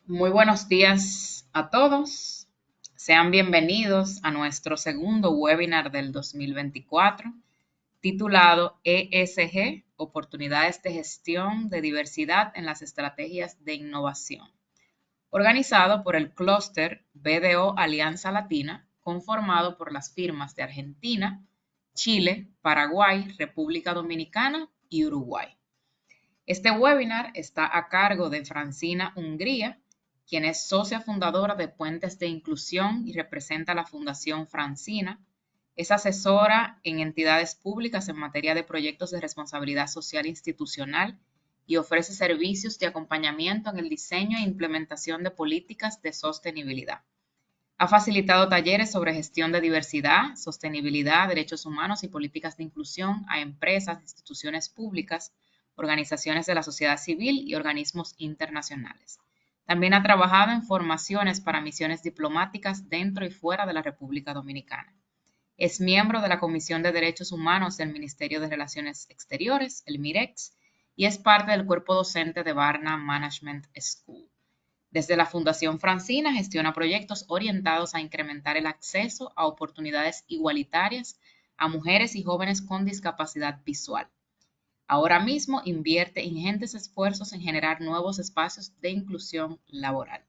Muy buenos días a todos. Sean bienvenidos a nuestro segundo webinar del 2024, titulado ESG, Oportunidades de Gestión de Diversidad en las Estrategias de Innovación, organizado por el clúster BDO Alianza Latina, conformado por las firmas de Argentina, Chile, Paraguay, República Dominicana y Uruguay. Este webinar está a cargo de Francina Hungría, quien es socia fundadora de Puentes de Inclusión y representa a la Fundación Francina. Es asesora en entidades públicas en materia de proyectos de responsabilidad social institucional y ofrece servicios de acompañamiento en el diseño e implementación de políticas de sostenibilidad. Ha facilitado talleres sobre gestión de diversidad, sostenibilidad, derechos humanos y políticas de inclusión a empresas, instituciones públicas, organizaciones de la sociedad civil y organismos internacionales. También ha trabajado en formaciones para misiones diplomáticas dentro y fuera de la República Dominicana. Es miembro de la Comisión de Derechos Humanos del Ministerio de Relaciones Exteriores, el MIREX, y es parte del cuerpo docente de Barna Management School. Desde la Fundación Francina gestiona proyectos orientados a incrementar el acceso a oportunidades igualitarias a mujeres y jóvenes con discapacidad visual. Ahora mismo invierte ingentes esfuerzos en generar nuevos espacios de inclusión laboral.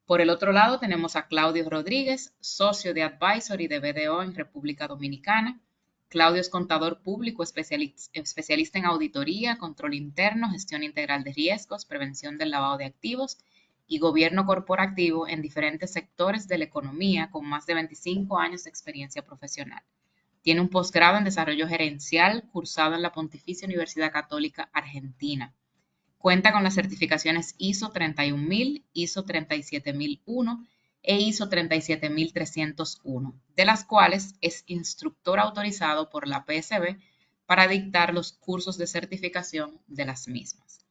Por el otro lado, tenemos a Claudio Rodríguez, socio de Advisory de BDO en República Dominicana. Claudio es contador público, especialista en auditoría, control interno, gestión integral de riesgos, prevención del lavado de activos y gobierno corporativo en diferentes sectores de la economía, con más de 25 años de experiencia profesional. Tiene un posgrado en desarrollo gerencial cursado en la Pontificia Universidad Católica Argentina. Cuenta con las certificaciones ISO 31000, ISO 37001 e ISO 37301, de las cuales es instructor autorizado por la PSB para dictar los cursos de certificación de las mismas.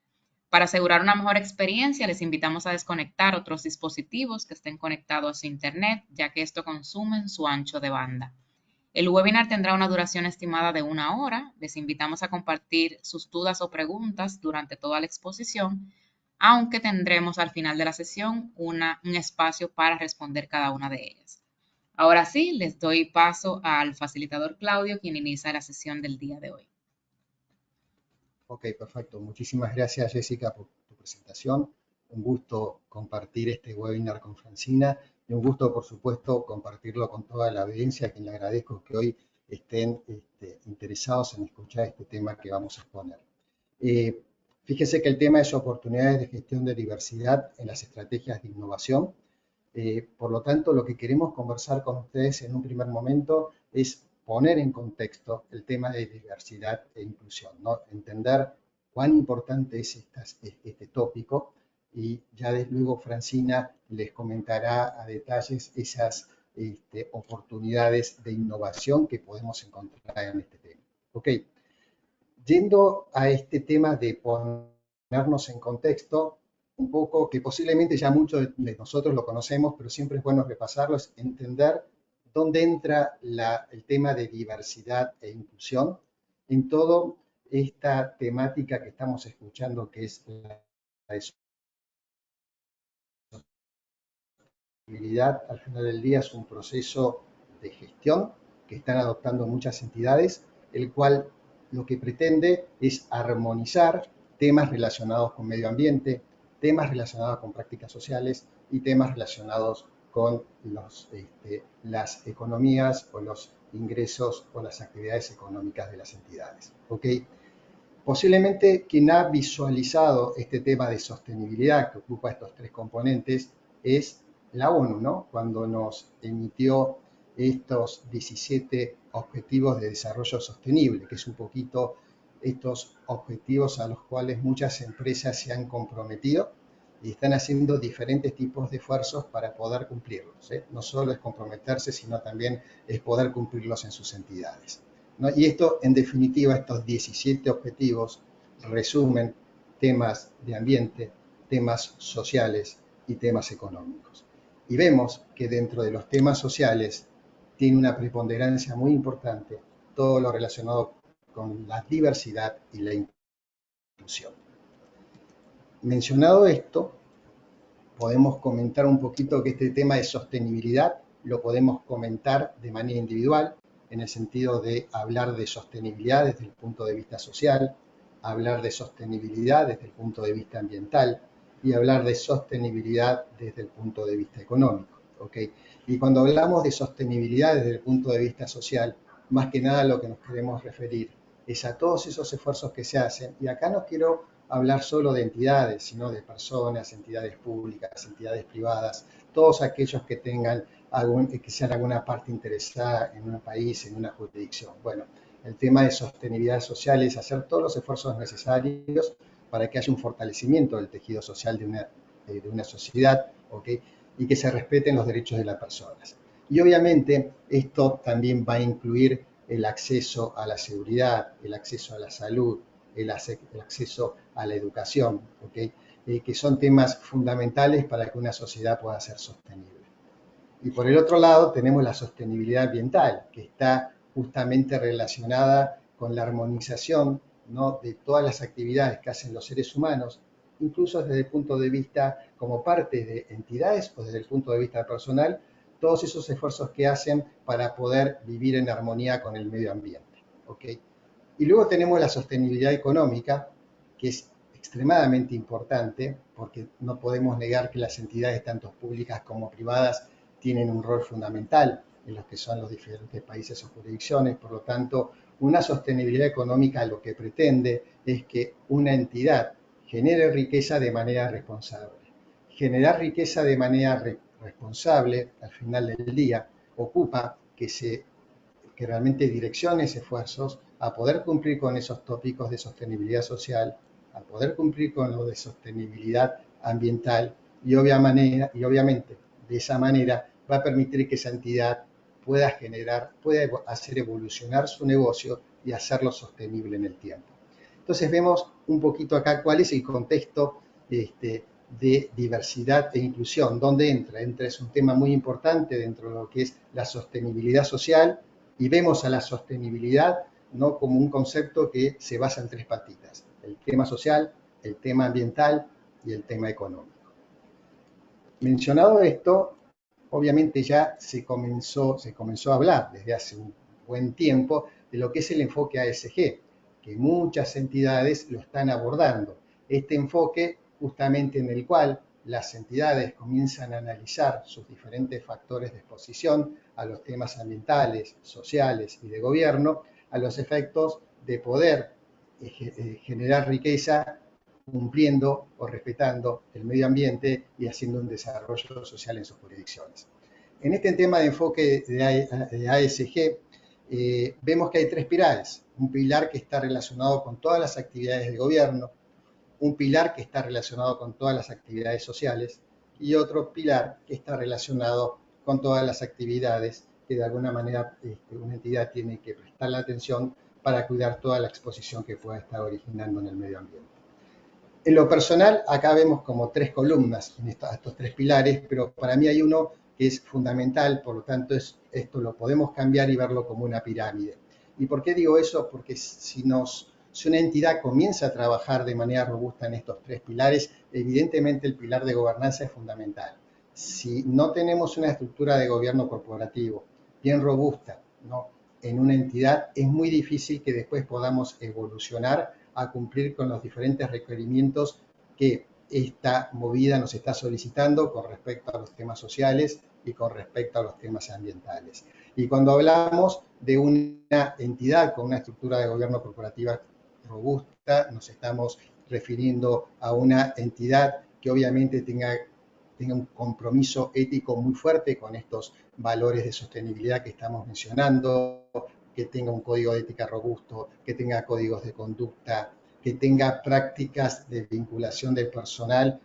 Para asegurar una mejor experiencia, les invitamos a desconectar otros dispositivos que estén conectados a su Internet, ya que esto consume su ancho de banda. El webinar tendrá una duración estimada de 1 hora. Les invitamos a compartir sus dudas o preguntas durante toda la exposición, aunque tendremos al final de la sesión un espacio para responder cada una de ellas. Ahora sí, les doy paso al facilitador Claudio, quien inicia la sesión del día de hoy. Ok, perfecto. Muchísimas gracias, Jessica, por tu presentación. Un gusto compartir este webinar con Francina y un gusto, por supuesto, compartirlo con toda la audiencia, a quien le agradezco que hoy estén interesados en escuchar este tema que vamos a exponer. Fíjese que el tema es oportunidades de gestión de diversidad en las estrategias de innovación. Por lo tanto, lo que queremos conversar con ustedes en un primer momento es poner en contexto el tema de diversidad e inclusión, ¿no? Entender cuán importante es este tópico y ya luego Francina les comentará a detalles esas oportunidades de innovación que podemos encontrar en este tema. Ok, yendo a este tema de ponernos en contexto, un poco que posiblemente ya muchos de nosotros lo conocemos, pero siempre es bueno repasarlo, es entender dónde entra el tema de diversidad e inclusión en toda esta temática que estamos escuchando, que es la sostenibilidad. Al final del día es un proceso de gestión que están adoptando muchas entidades, el cual lo que pretende es armonizar temas relacionados con medio ambiente, temas relacionados con prácticas sociales y temas relacionados con las economías o los ingresos o las actividades económicas de las entidades. ¿Okay? Posiblemente quien ha visualizado este tema de sostenibilidad que ocupa estos tres componentes es la ONU, ¿no? Cuando nos emitió estos 17 Objetivos de Desarrollo Sostenible, que es un poquito estos objetivos a los cuales muchas empresas se han comprometido y están haciendo diferentes tipos de esfuerzos para poder cumplirlos, ¿eh? No solo es comprometerse, sino también es poder cumplirlos en sus entidades, ¿no? Y esto, en definitiva, estos 17 objetivos resumen temas de ambiente, temas sociales y temas económicos. Y vemos que dentro de los temas sociales tiene una preponderancia muy importante todo lo relacionado con la diversidad y la inclusión. Mencionado esto, podemos comentar un poquito que este tema de sostenibilidad lo podemos comentar de manera individual, en el sentido de hablar de sostenibilidad desde el punto de vista social, hablar de sostenibilidad desde el punto de vista ambiental y hablar de sostenibilidad desde el punto de vista económico. ¿Okay? Y cuando hablamos de sostenibilidad desde el punto de vista social, más que nada lo que nos queremos referir es a todos esos esfuerzos que se hacen, y acá no quiero hablar solo de entidades, sino de personas, entidades públicas, entidades privadas, todos aquellos que tengan que sean alguna parte interesada en un país, en una jurisdicción. Bueno, el tema de sostenibilidad social es hacer todos los esfuerzos necesarios para que haya un fortalecimiento del tejido social de una sociedad, ¿okay? Y que se respeten los derechos de las personas. Y obviamente esto también va a incluir el acceso a la seguridad, el acceso a la salud, el acceso a la educación, ¿okay? Que son temas fundamentales para que una sociedad pueda ser sostenible. Y por el otro lado tenemos la sostenibilidad ambiental, que está justamente relacionada con la armonización, ¿no?, de todas las actividades que hacen los seres humanos, incluso desde el punto de vista como parte de entidades o desde el punto de vista personal, todos esos esfuerzos que hacen para poder vivir en armonía con el medio ambiente. ¿Okay? Y luego tenemos la sostenibilidad económica, que es extremadamente importante, porque no podemos negar que las entidades, tanto públicas como privadas, tienen un rol fundamental en los que son los diferentes países o jurisdicciones. Por lo tanto, una sostenibilidad económica lo que pretende es que una entidad genere riqueza de manera responsable. Generar riqueza de manera responsable, al final del día, ocupa que realmente direcciones esfuerzos a poder cumplir con esos tópicos de sostenibilidad social, a poder cumplir con lo de sostenibilidad ambiental y obviamente de esa manera va a permitir que esa entidad pueda hacer evolucionar su negocio y hacerlo sostenible en el tiempo. Entonces vemos un poquito acá cuál es el contexto de diversidad e inclusión. ¿Dónde entra? Es un tema muy importante dentro de lo que es la sostenibilidad social, y vemos a la sostenibilidad no como un concepto que se basa en tres patitas: el tema social, el tema ambiental y el tema económico. Mencionado esto, obviamente ya se comenzó a hablar desde hace un buen tiempo de lo que es el enfoque ASG, que muchas entidades lo están abordando. Este enfoque justamente en el cual las entidades comienzan a analizar sus diferentes factores de exposición a los temas ambientales, sociales y de gobierno, a los efectos de poder generar riqueza cumpliendo o respetando el medio ambiente y haciendo un desarrollo social en sus jurisdicciones. En este tema de enfoque de ASG, vemos que hay tres pilares. Un pilar que está relacionado con todas las actividades de gobierno, un pilar que está relacionado con todas las actividades sociales y otro pilar que está relacionado con todas las actividades que de alguna manera una entidad tiene que prestarle atención para cuidar toda la exposición que pueda estar originando en el medio ambiente. En lo personal, acá vemos como tres columnas en estos tres pilares, pero para mí hay uno que es fundamental, por lo tanto esto lo podemos cambiar y verlo como una pirámide. ¿Y por qué digo eso? Porque si una entidad comienza a trabajar de manera robusta en estos tres pilares, evidentemente el pilar de gobernanza es fundamental. Si no tenemos una estructura de gobierno corporativo bien robusta, ¿no?, en una entidad, es muy difícil que después podamos evolucionar a cumplir con los diferentes requerimientos que esta movida nos está solicitando con respecto a los temas sociales y con respecto a los temas ambientales. Y cuando hablamos de una entidad con una estructura de gobierno corporativa robusta, nos estamos refiriendo a una entidad que obviamente tenga un compromiso ético muy fuerte con estos valores de sostenibilidad que estamos mencionando, que tenga un código de ética robusto, que tenga códigos de conducta, que tenga prácticas de vinculación del personal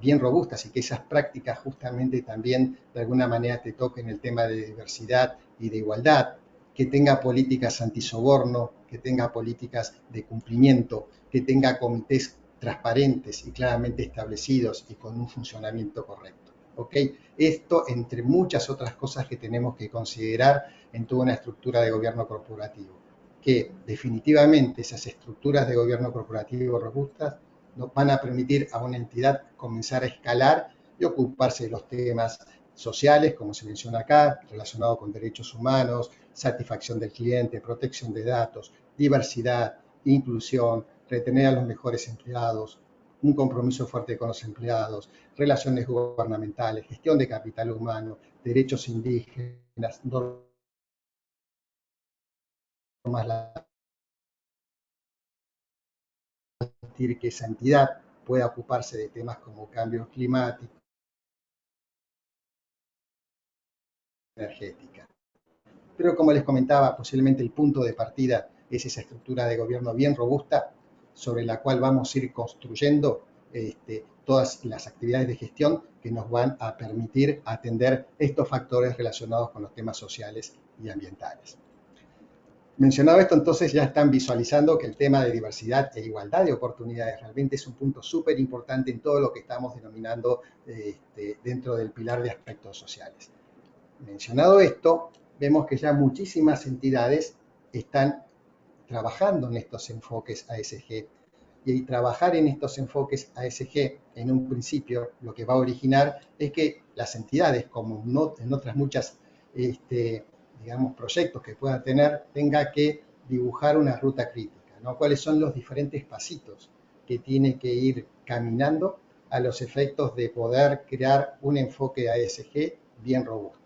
bien robustas, y que esas prácticas justamente también de alguna manera te toquen el tema de diversidad y de igualdad, que tenga políticas antisoborno, que tenga políticas de cumplimiento, que tenga comités transparentes y claramente establecidos y con un funcionamiento correcto. ¿Okay? Esto entre muchas otras cosas que tenemos que considerar en toda una estructura de gobierno corporativo, que definitivamente esas estructuras de gobierno corporativo robustas nos van a permitir a una entidad comenzar a escalar y ocuparse de los temas sociales, como se menciona acá, relacionados con derechos humanos, satisfacción del cliente, protección de datos, diversidad, inclusión, retener a los mejores empleados, un compromiso fuerte con los empleados, relaciones gubernamentales, gestión de capital humano, derechos indígenas, normas, que esa entidad pueda ocuparse de temas como cambio climático, energética. Pero como les comentaba, posiblemente el punto de partida es esa estructura de gobierno bien robusta sobre la cual vamos a ir construyendo todas las actividades de gestión que nos van a permitir atender estos factores relacionados con los temas sociales y ambientales. Mencionado esto, entonces ya están visualizando que el tema de diversidad e igualdad de oportunidades realmente es un punto súper importante en todo lo que estamos denominando dentro del pilar de aspectos sociales. Mencionado esto, vemos que ya muchísimas entidades están trabajando en estos enfoques ASG. Y trabajar en estos enfoques ASG, en un principio, lo que va a originar es que las entidades, como en otras muchas digamos, proyectos que puedan tener, tenga que dibujar una ruta crítica, ¿no? ¿Cuáles son los diferentes pasitos que tiene que ir caminando a los efectos de poder crear un enfoque ASG bien robusto?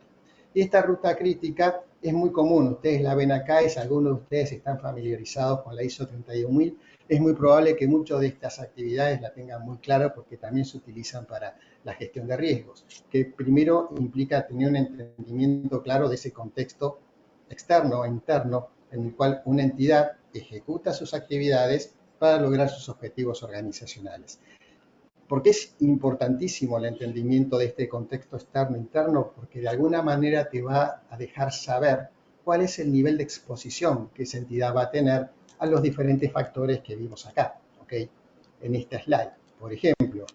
Y esta ruta crítica es muy común, ustedes la ven acá, si algunos de ustedes están familiarizados con la ISO 31000, es muy probable que muchas de estas actividades la tengan muy clara porque también se utilizan para la gestión de riesgos, que primero implica tener un entendimiento claro de ese contexto externo e interno en el cual una entidad ejecuta sus actividades para lograr sus objetivos organizacionales. ¿Por qué es importantísimo el entendimiento de este contexto externo-interno? Porque de alguna manera te va a dejar saber cuál es el nivel de exposición que esa entidad va a tener a los diferentes factores que vimos acá, ¿ok? En esta slide. Por ejemplo,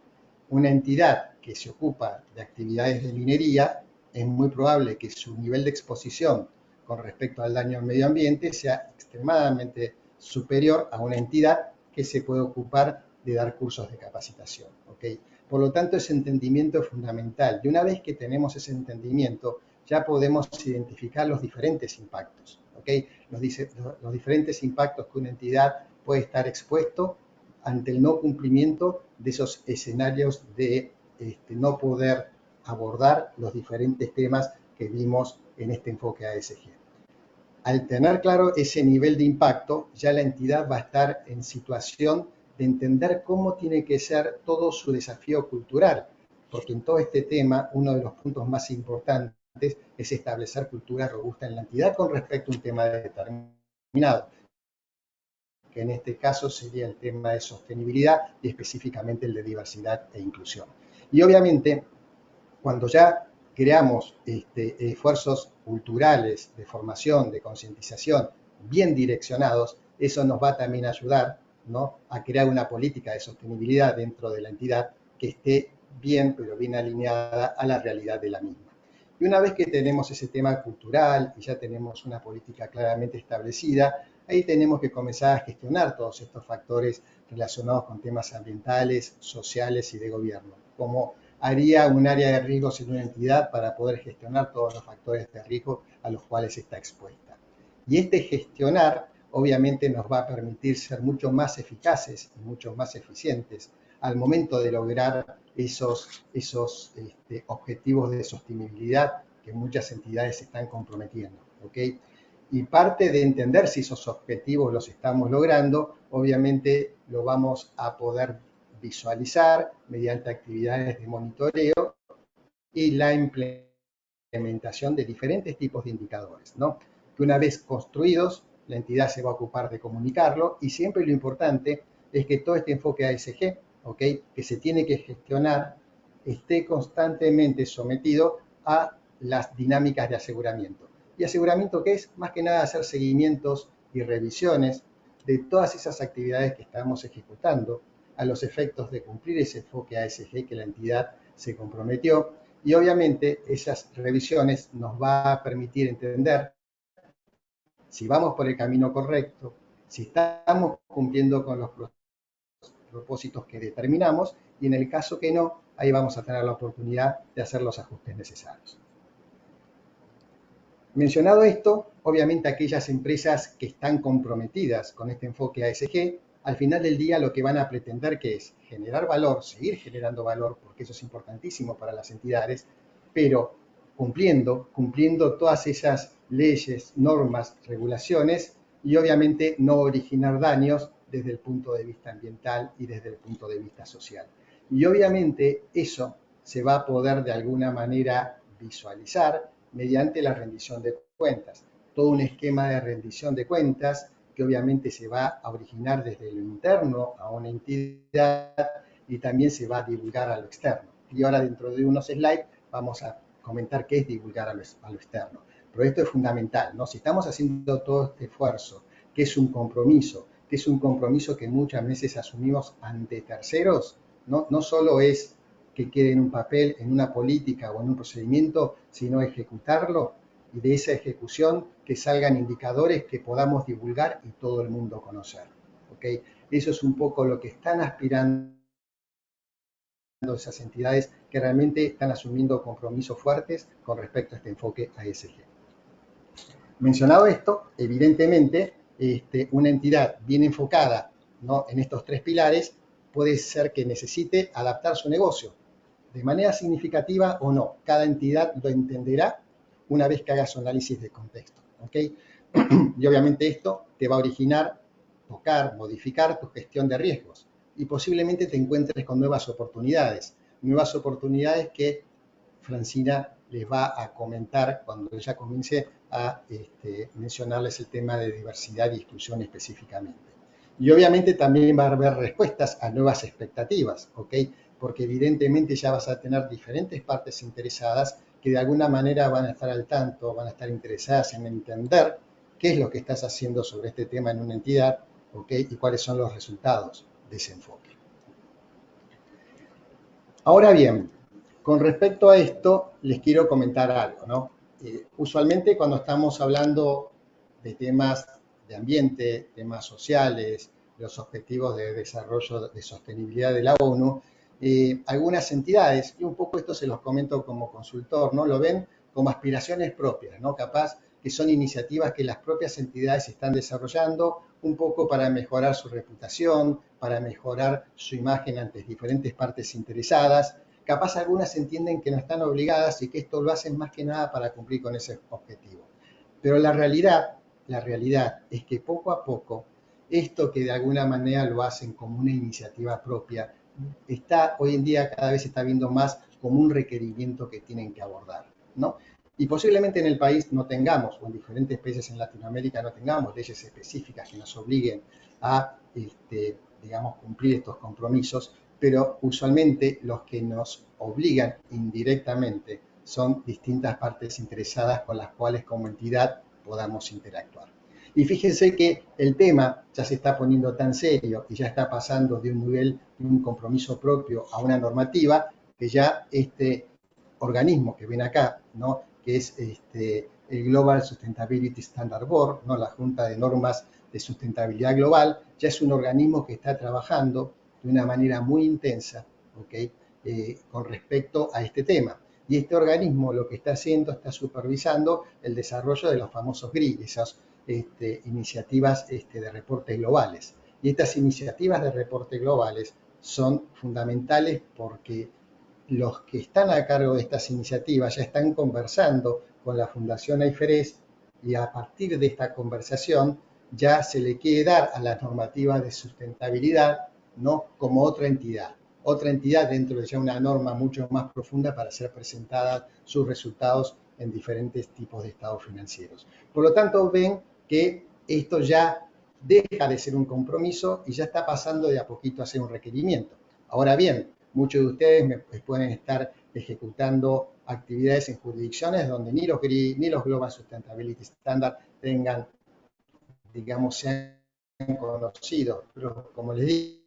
una entidad que se ocupa de actividades de minería, es muy probable que su nivel de exposición con respecto al daño al medio ambiente sea extremadamente superior a una entidad que se puede ocupar de dar cursos de capacitación, ¿ok? Por lo tanto, ese entendimiento es fundamental. Y una vez que tenemos ese entendimiento, ya podemos identificar los diferentes impactos, ¿ok? Los diferentes impactos que una entidad puede estar expuesto ante el no cumplimiento de esos escenarios de no poder abordar los diferentes temas que vimos en este enfoque ASG. Al tener claro ese nivel de impacto, ya la entidad va a estar en situación de entender cómo tiene que ser todo su desafío cultural, porque en todo este tema uno de los puntos más importantes es establecer cultura robusta en la entidad con respecto a un tema determinado, que en este caso sería el tema de sostenibilidad y específicamente el de diversidad e inclusión. Y obviamente, cuando ya creamos esfuerzos culturales de formación, de concientización bien direccionados, eso nos va también a ayudar, ¿no?, a crear una política de sostenibilidad dentro de la entidad que esté bien, pero bien alineada a la realidad de la misma. Y una vez que tenemos ese tema cultural y ya tenemos una política claramente establecida, ahí tenemos que comenzar a gestionar todos estos factores relacionados con temas ambientales, sociales y de gobierno, como haría un área de riesgos en una entidad para poder gestionar todos los factores de riesgo a los cuales está expuesta. Y gestionar obviamente nos va a permitir ser mucho más eficaces y mucho más eficientes al momento de lograr esos objetivos de sostenibilidad que muchas entidades se están comprometiendo, ¿ok? Y parte de entender si esos objetivos los estamos logrando, obviamente lo vamos a poder visualizar mediante actividades de monitoreo y la implementación de diferentes tipos de indicadores, ¿no? Que una vez construidos, la entidad se va a ocupar de comunicarlo y siempre lo importante es que todo este enfoque ASG, ¿ok?, que se tiene que gestionar, esté constantemente sometido a las dinámicas de aseguramiento. ¿Y aseguramiento qué es? Más que nada hacer seguimientos y revisiones de todas esas actividades que estamos ejecutando a los efectos de cumplir ese enfoque ASG que la entidad se comprometió. Y obviamente esas revisiones nos va a permitir entender si vamos por el camino correcto, si estamos cumpliendo con los propósitos que determinamos y en el caso que no, ahí vamos a tener la oportunidad de hacer los ajustes necesarios. Mencionado esto, obviamente aquellas empresas que están comprometidas con este enfoque ASG, al final del día lo que van a pretender que es generar valor, seguir generando valor, porque eso es importantísimo para las entidades, pero cumpliendo todas esas leyes, normas, regulaciones y obviamente no originar daños desde el punto de vista ambiental y desde el punto de vista social. Y obviamente eso se va a poder de alguna manera visualizar mediante la rendición de cuentas. Todo un esquema de rendición de cuentas que obviamente se va a originar desde lo interno a una entidad y también se va a divulgar a lo externo. Y ahora dentro de unos slides vamos a comentar qué es divulgar a lo externo. Pero esto es fundamental, ¿no? Si estamos haciendo todo este esfuerzo, que es un compromiso, que muchas veces asumimos ante terceros, no solo es que quede en un papel, en una política o en un procedimiento, sino ejecutarlo y de esa ejecución que salgan indicadores que podamos divulgar y todo el mundo conocer. ¿Okay? Eso es un poco lo que están aspirando esas entidades que realmente están asumiendo compromisos fuertes con respecto a este enfoque ASG. Mencionado esto, evidentemente, una entidad bien enfocada, ¿no?, en estos tres pilares puede ser que necesite adaptar su negocio de manera significativa o no. Cada entidad lo entenderá una vez que haga su análisis de contexto. ¿Okay? Y obviamente esto te va a originar, tocar, modificar tu gestión de riesgos y posiblemente te encuentres con nuevas oportunidades que Francina les va a comentar cuando ella comience a mencionarles el tema de diversidad y exclusión específicamente. Y obviamente también va a haber respuestas a nuevas expectativas, ¿ok? Porque evidentemente ya vas a tener diferentes partes interesadas que de alguna manera van a estar al tanto, van a estar interesadas en entender qué es lo que estás haciendo sobre este tema en una entidad, ¿ok? Y cuáles son los resultados de ese enfoque. Ahora bien, con respecto a esto, les quiero comentar algo, ¿no? Usualmente cuando estamos hablando de temas de ambiente, temas sociales, los objetivos de desarrollo de sostenibilidad de la ONU, algunas entidades, y un poco esto se los comento como consultor, ¿no? Lo ven como aspiraciones propias, ¿no? Capaz que son iniciativas que las propias entidades están desarrollando un poco para mejorar su reputación, para mejorar su imagen ante diferentes partes interesadas. Capaz algunas entienden que no están obligadas y que esto lo hacen más que nada para cumplir con ese objetivo. Pero la realidad es que poco a poco, esto que de alguna manera lo hacen como una iniciativa propia, hoy en día cada vez se está viendo más como un requerimiento que tienen que abordar, ¿no? Y posiblemente en el país no tengamos, o en diferentes países en Latinoamérica no tengamos leyes específicas que nos obliguen a, digamos, cumplir estos compromisos, pero usualmente los que nos obligan indirectamente son distintas partes interesadas con las cuales como entidad podamos interactuar. Y fíjense que el tema ya se está poniendo tan serio y ya está pasando de un nivel de un compromiso propio a una normativa que ya este organismo que ven acá, ¿no?, que es el Global Sustainability Standard Board, ¿no?, la Junta de Normas de Sustentabilidad Global, ya es un organismo que está trabajando de una manera muy intensa, ¿okay?, con respecto a este tema. Y este organismo lo que está haciendo, está supervisando el desarrollo de los famosos GRI, esas iniciativas de reportes globales. Y estas iniciativas de reportes globales son fundamentales porque los que están a cargo de estas iniciativas ya están conversando con la Fundación AIFERES y a partir de esta conversación ya se le quiere dar a las normativas de sustentabilidad, ¿no?, como otra entidad dentro de ya una norma mucho más profunda para ser presentada sus resultados en diferentes tipos de estados financieros. Por lo tanto, ven que esto ya deja de ser un compromiso y ya está pasando de a poquito a ser un requerimiento. Ahora bien, muchos de ustedes pueden estar ejecutando actividades en jurisdicciones donde ni los GRI ni los Global Sustainability Standard tengan, digamos, sean conocidos. Pero como les digo,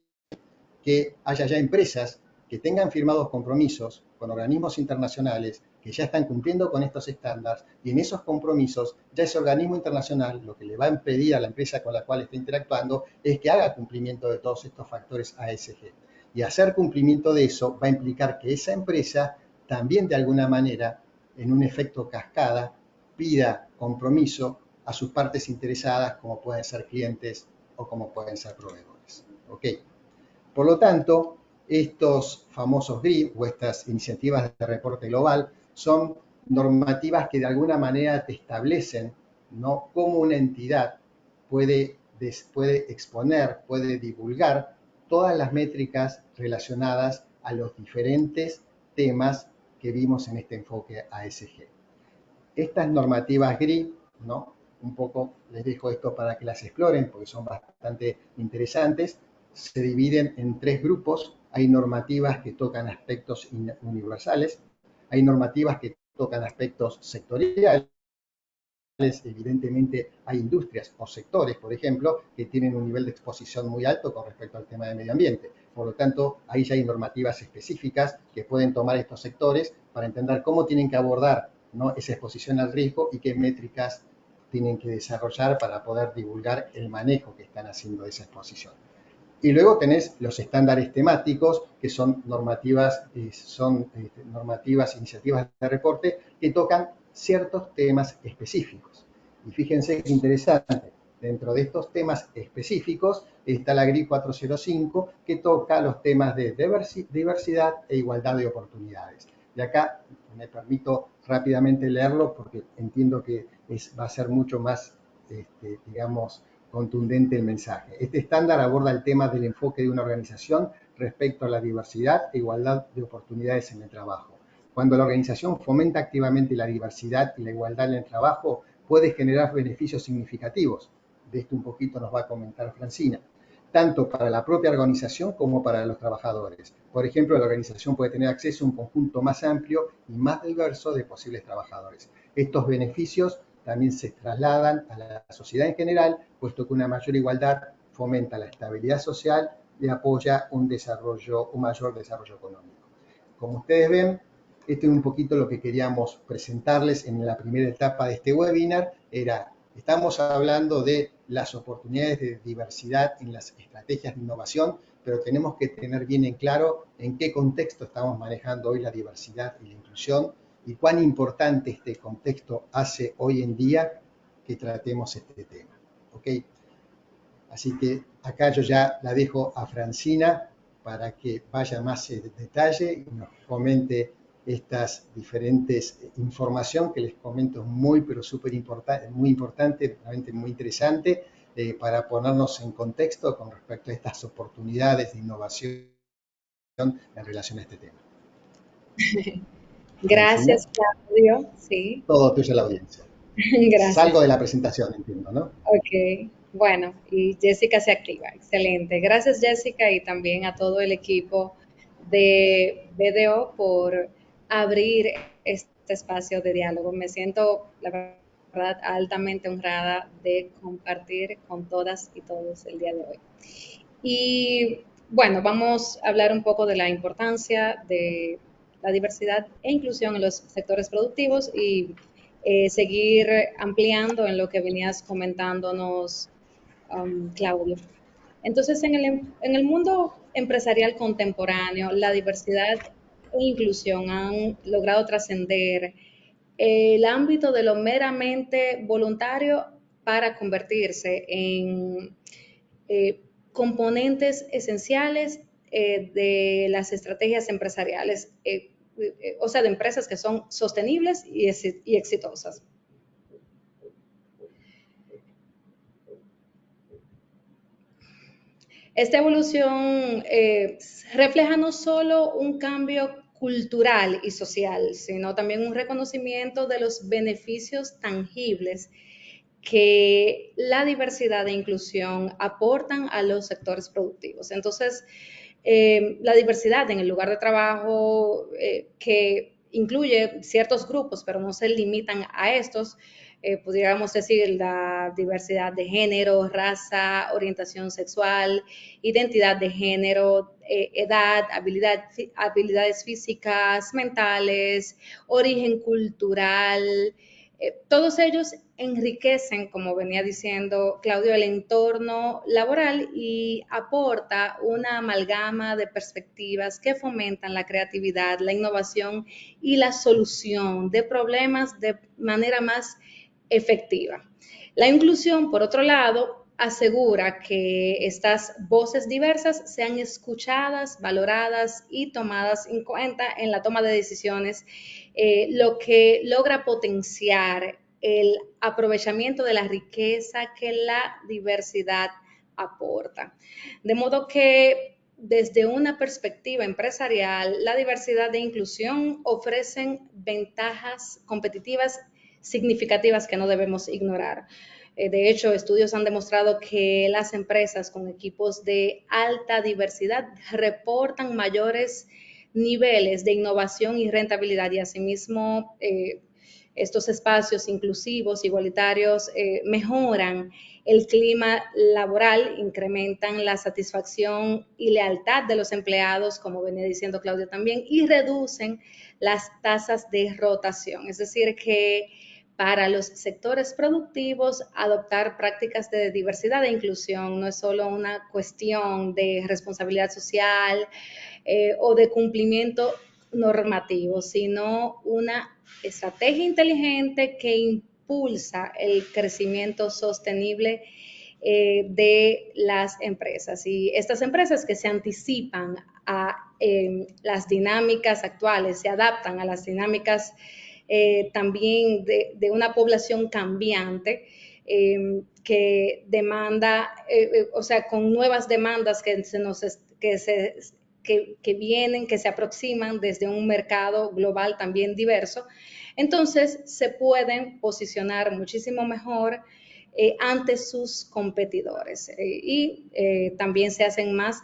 que haya ya empresas que tengan firmados compromisos con organismos internacionales que ya están cumpliendo con estos estándares y en esos compromisos ya ese organismo internacional lo que le va a pedir a la empresa con la cual está interactuando es que haga cumplimiento de todos estos factores ASG. Y hacer cumplimiento de eso va a implicar que esa empresa también de alguna manera, en un efecto cascada, pida compromiso a sus partes interesadas, como pueden ser clientes o como pueden ser proveedores. ¿Ok? Por lo tanto, estos famosos GRI o estas iniciativas de reporte global son normativas que de alguna manera te establecen, ¿no?, cómo una entidad puede exponer, puede divulgar todas las métricas relacionadas a los diferentes temas que vimos en este enfoque ASG. Estas normativas GRI, ¿no?, un poco les dejo esto para que las exploren porque son bastante interesantes, se dividen en 3 grupos. Hay normativas que tocan aspectos universales, hay normativas que tocan aspectos sectoriales. Evidentemente hay industrias o sectores, por ejemplo, que tienen un nivel de exposición muy alto con respecto al tema del medio ambiente. Por lo tanto, ahí ya hay normativas específicas que pueden tomar estos sectores para entender cómo tienen que abordar, ¿no?, esa exposición al riesgo y qué métricas tienen que desarrollar para poder divulgar el manejo que están haciendo de esa exposición. Y luego tenés los estándares temáticos, que son normativas, iniciativas de reporte que tocan ciertos temas específicos. Y fíjense qué interesante, dentro de estos temas específicos está la GRI 405, que toca los temas de diversidad e igualdad de oportunidades. Y acá me permito rápidamente leerlo porque entiendo que va a ser mucho más, digamos, contundente el mensaje. Este estándar aborda el tema del enfoque de una organización respecto a la diversidad e igualdad de oportunidades en el trabajo. Cuando la organización fomenta activamente la diversidad y la igualdad en el trabajo, puede generar beneficios significativos. De esto un poquito nos va a comentar Francina, tanto para la propia organización como para los trabajadores. Por ejemplo, la organización puede tener acceso a un conjunto más amplio y más diverso de posibles trabajadores. Estos beneficios también se trasladan a la sociedad en general, puesto que una mayor igualdad fomenta la estabilidad social y apoya un mayor desarrollo económico. Como ustedes ven, esto es un poquito lo que queríamos presentarles en la primera etapa de este webinar. Estamos hablando de las oportunidades de diversidad en las estrategias de innovación, pero tenemos que tener bien en claro en qué contexto estamos manejando hoy la diversidad y la inclusión y cuán importante este contexto hace hoy en día que tratemos este tema. ¿Ok? Así que acá yo ya la dejo a Francina para que vaya más en detalle y nos comente estas diferentes información que les comento muy, pero súper importante, muy importante, realmente muy interesante, para ponernos en contexto con respecto a estas oportunidades de innovación en relación a este tema. Francina, Gracias, Claudio. Sí, todo tuyo la audiencia. gracias. Salgo de la presentación, entiendo, ¿no? Ok, bueno, y Jessica se activa. Excelente. Gracias, Jessica, y también a todo el equipo de BDO por abrir este espacio de diálogo. Me siento, la verdad, altamente honrada de compartir con todas y todos el día de hoy. Y bueno, vamos a hablar un poco de la importancia de la diversidad e inclusión en los sectores productivos y seguir ampliando en lo que venías comentándonos, Claudio. Entonces, en el mundo empresarial contemporáneo, la diversidad e inclusión han logrado trascender el ámbito de lo meramente voluntario para convertirse en componentes esenciales de las estrategias empresariales, o sea, de empresas que son sostenibles y exitosas. Esta evolución refleja no solo un cambio cultural y social, sino también un reconocimiento de los beneficios tangibles que la diversidad e inclusión aportan a los sectores productivos. Entonces, la diversidad en el lugar de trabajo, que incluye ciertos grupos, pero no se limitan a estos, pudiéramos decir la diversidad de género, raza, orientación sexual, identidad de género, edad, habilidades físicas, mentales, origen cultural, todos ellos enriquecen, como venía diciendo Claudio, el entorno laboral y aporta una amalgama de perspectivas que fomentan la creatividad, la innovación y la solución de problemas de manera más efectiva. La inclusión, por otro lado, asegura que estas voces diversas sean escuchadas, valoradas y tomadas en cuenta en la toma de decisiones, lo que logra potenciar el aprovechamiento de la riqueza que la diversidad aporta. De modo que desde una perspectiva empresarial, la diversidad e inclusión ofrecen ventajas competitivas significativas que no debemos ignorar. De hecho, estudios han demostrado que las empresas con equipos de alta diversidad reportan mayores niveles de innovación y rentabilidad y asimismo estos espacios inclusivos, igualitarios, mejoran el clima laboral, incrementan la satisfacción y lealtad de los empleados, como venía diciendo Claudia también, y reducen las tasas de rotación. Es decir, que para los sectores productivos, adoptar prácticas de diversidad e inclusión no es solo una cuestión de responsabilidad social o de cumplimiento normativo, sino una estrategia inteligente que impulsa el crecimiento sostenible de las empresas. Y estas empresas que se anticipan a las dinámicas actuales, se adaptan a las dinámicas también de una población cambiante, que demanda, o sea, con nuevas demandas que vienen, que se aproximan desde un mercado global también diverso, entonces se pueden posicionar muchísimo mejor ante sus competidores y también se hacen más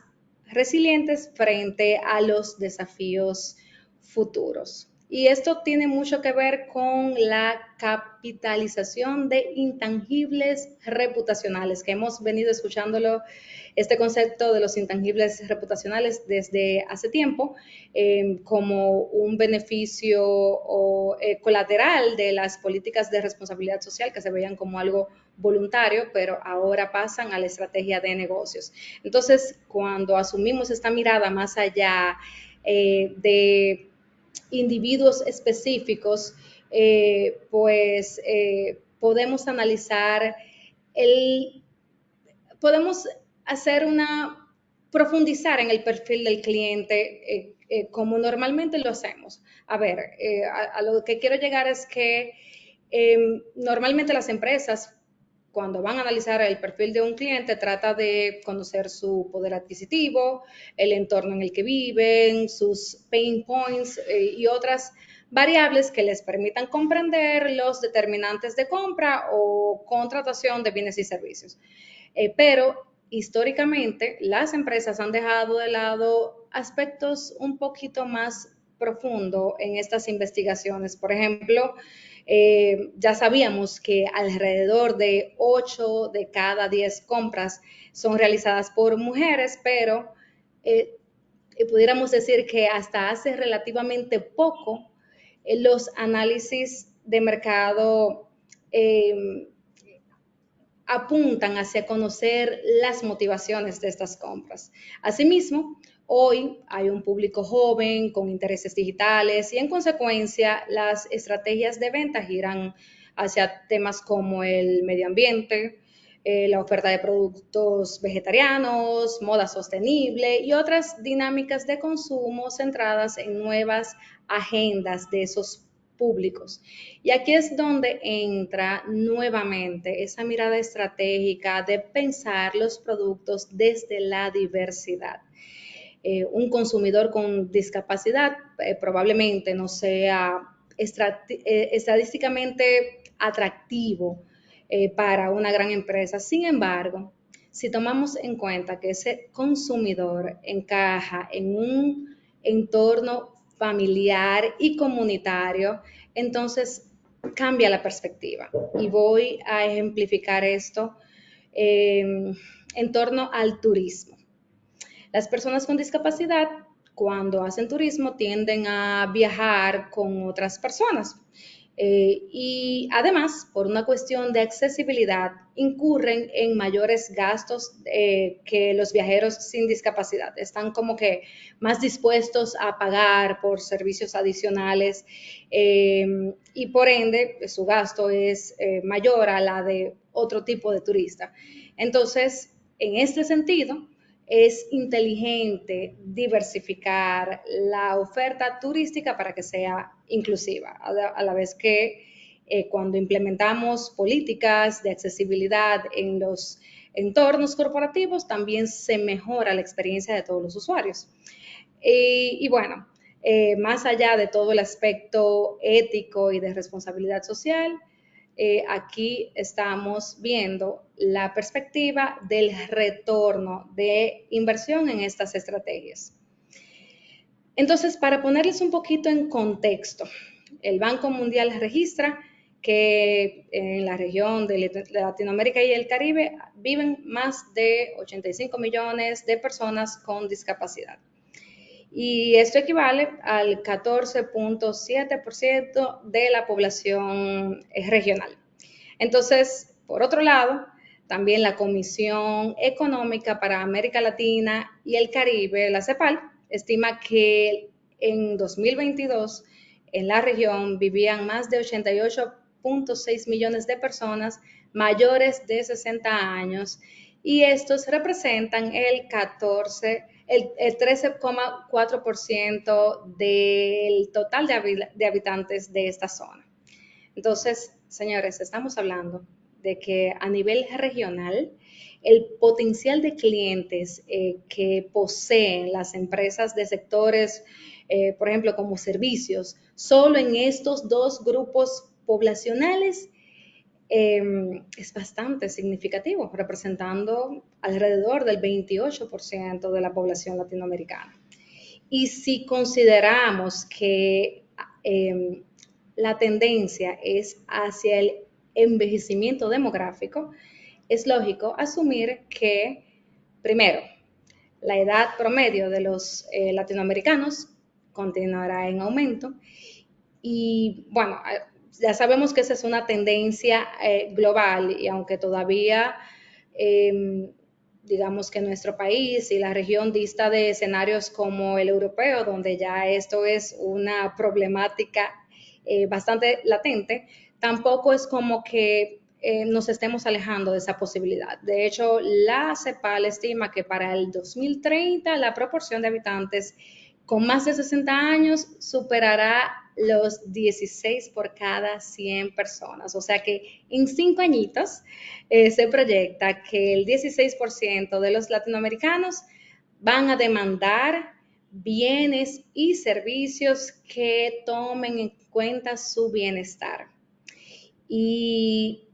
resilientes frente a los desafíos futuros. Y esto tiene mucho que ver con la capitalización de intangibles reputacionales, que hemos venido escuchándolo, este concepto de los intangibles reputacionales desde hace tiempo, como un beneficio o colateral de las políticas de responsabilidad social que se veían como algo voluntario, pero ahora pasan a la estrategia de negocios. Entonces, cuando asumimos esta mirada más allá de individuos específicos, pues podemos analizar podemos hacer profundizar en el perfil del cliente como normalmente lo hacemos. A ver, a lo que quiero llegar es que normalmente las empresas, cuando van a analizar el perfil de un cliente, trata de conocer su poder adquisitivo, el entorno en el que viven, sus pain points y otras variables que les permitan comprender los determinantes de compra o contratación de bienes y servicios. Pero históricamente las empresas han dejado de lado aspectos un poquito más profundos en estas investigaciones. Por ejemplo, ya sabíamos que alrededor de 8 de cada 10 compras son realizadas por mujeres, pero pudiéramos decir que hasta hace relativamente poco los análisis de mercado apuntan hacia conocer las motivaciones de estas compras. Asimismo, hoy hay un público joven con intereses digitales y en consecuencia las estrategias de venta giran hacia temas como el medio ambiente, la oferta de productos vegetarianos, moda sostenible y otras dinámicas de consumo centradas en nuevas agendas de esos públicos. Y aquí es donde entra nuevamente esa mirada estratégica de pensar los productos desde la diversidad. Un consumidor con discapacidad probablemente no sea estadísticamente atractivo para una gran empresa. Sin embargo, si tomamos en cuenta que ese consumidor encaja en un entorno familiar y comunitario, entonces cambia la perspectiva. Y voy a ejemplificar esto en torno al turismo. Las personas con discapacidad, cuando hacen turismo, tienden a viajar con otras personas. Y además, por una cuestión de accesibilidad, incurren en mayores gastos que los viajeros sin discapacidad. Están como que más dispuestos a pagar por servicios adicionales y por ende su gasto es mayor a la de otro tipo de turista. Entonces, en este sentido, es inteligente diversificar la oferta turística para que sea inclusiva, a la vez que cuando implementamos políticas de accesibilidad en los entornos corporativos, también se mejora la experiencia de todos los usuarios. Y bueno, más allá de todo el aspecto ético y de responsabilidad social, aquí estamos viendo la perspectiva del retorno de inversión en estas estrategias. Entonces, para ponerles un poquito en contexto, el Banco Mundial registra que en la región de Latinoamérica y el Caribe viven más de 85 millones de personas con discapacidad. Y esto equivale al 14.7% de la población regional. Entonces, por otro lado, también la Comisión Económica para América Latina y el Caribe, la CEPAL, estima que en 2022 en la región vivían más de 88.6 millones de personas mayores de 60 años y estos representan el 13,4% del total de habitantes de esta zona. Entonces, señores, estamos hablando de que a nivel regional, el potencial de clientes que poseen las empresas de sectores, por ejemplo, como servicios, solo en estos dos grupos poblacionales es bastante significativo, representando alrededor del 28% de la población latinoamericana. Y si consideramos que la tendencia es hacia el envejecimiento demográfico, es lógico asumir que, primero, la edad promedio de los latinoamericanos continuará en aumento y, bueno, ya sabemos que esa es una tendencia global y aunque todavía digamos que nuestro país y la región dista de escenarios como el europeo, donde ya esto es una problemática bastante latente, tampoco es como que nos estemos alejando de esa posibilidad. De hecho, la CEPAL estima que para el 2030 la proporción de habitantes con más de 60 años superará los 16 por cada 100 personas. O sea que en 5 añitos se proyecta que el 16% de los latinoamericanos van a demandar bienes y servicios que tomen en cuenta su bienestar. Y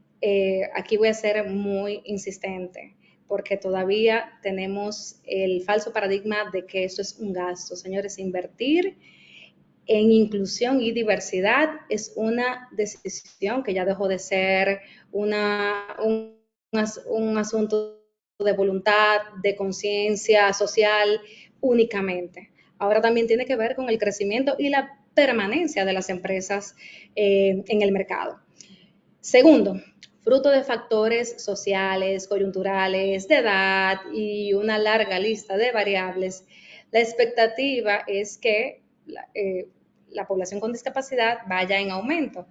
aquí voy a ser muy insistente porque todavía tenemos el falso paradigma de que eso es un gasto. Señores, invertir en inclusión y diversidad es una decisión que ya dejó de ser un asunto de voluntad, de conciencia social únicamente. Ahora también tiene que ver con el crecimiento y la permanencia de las empresas en el mercado. Segundo, fruto de factores sociales, coyunturales, de edad y una larga lista de variables, la expectativa es que la población con discapacidad vaya en aumento.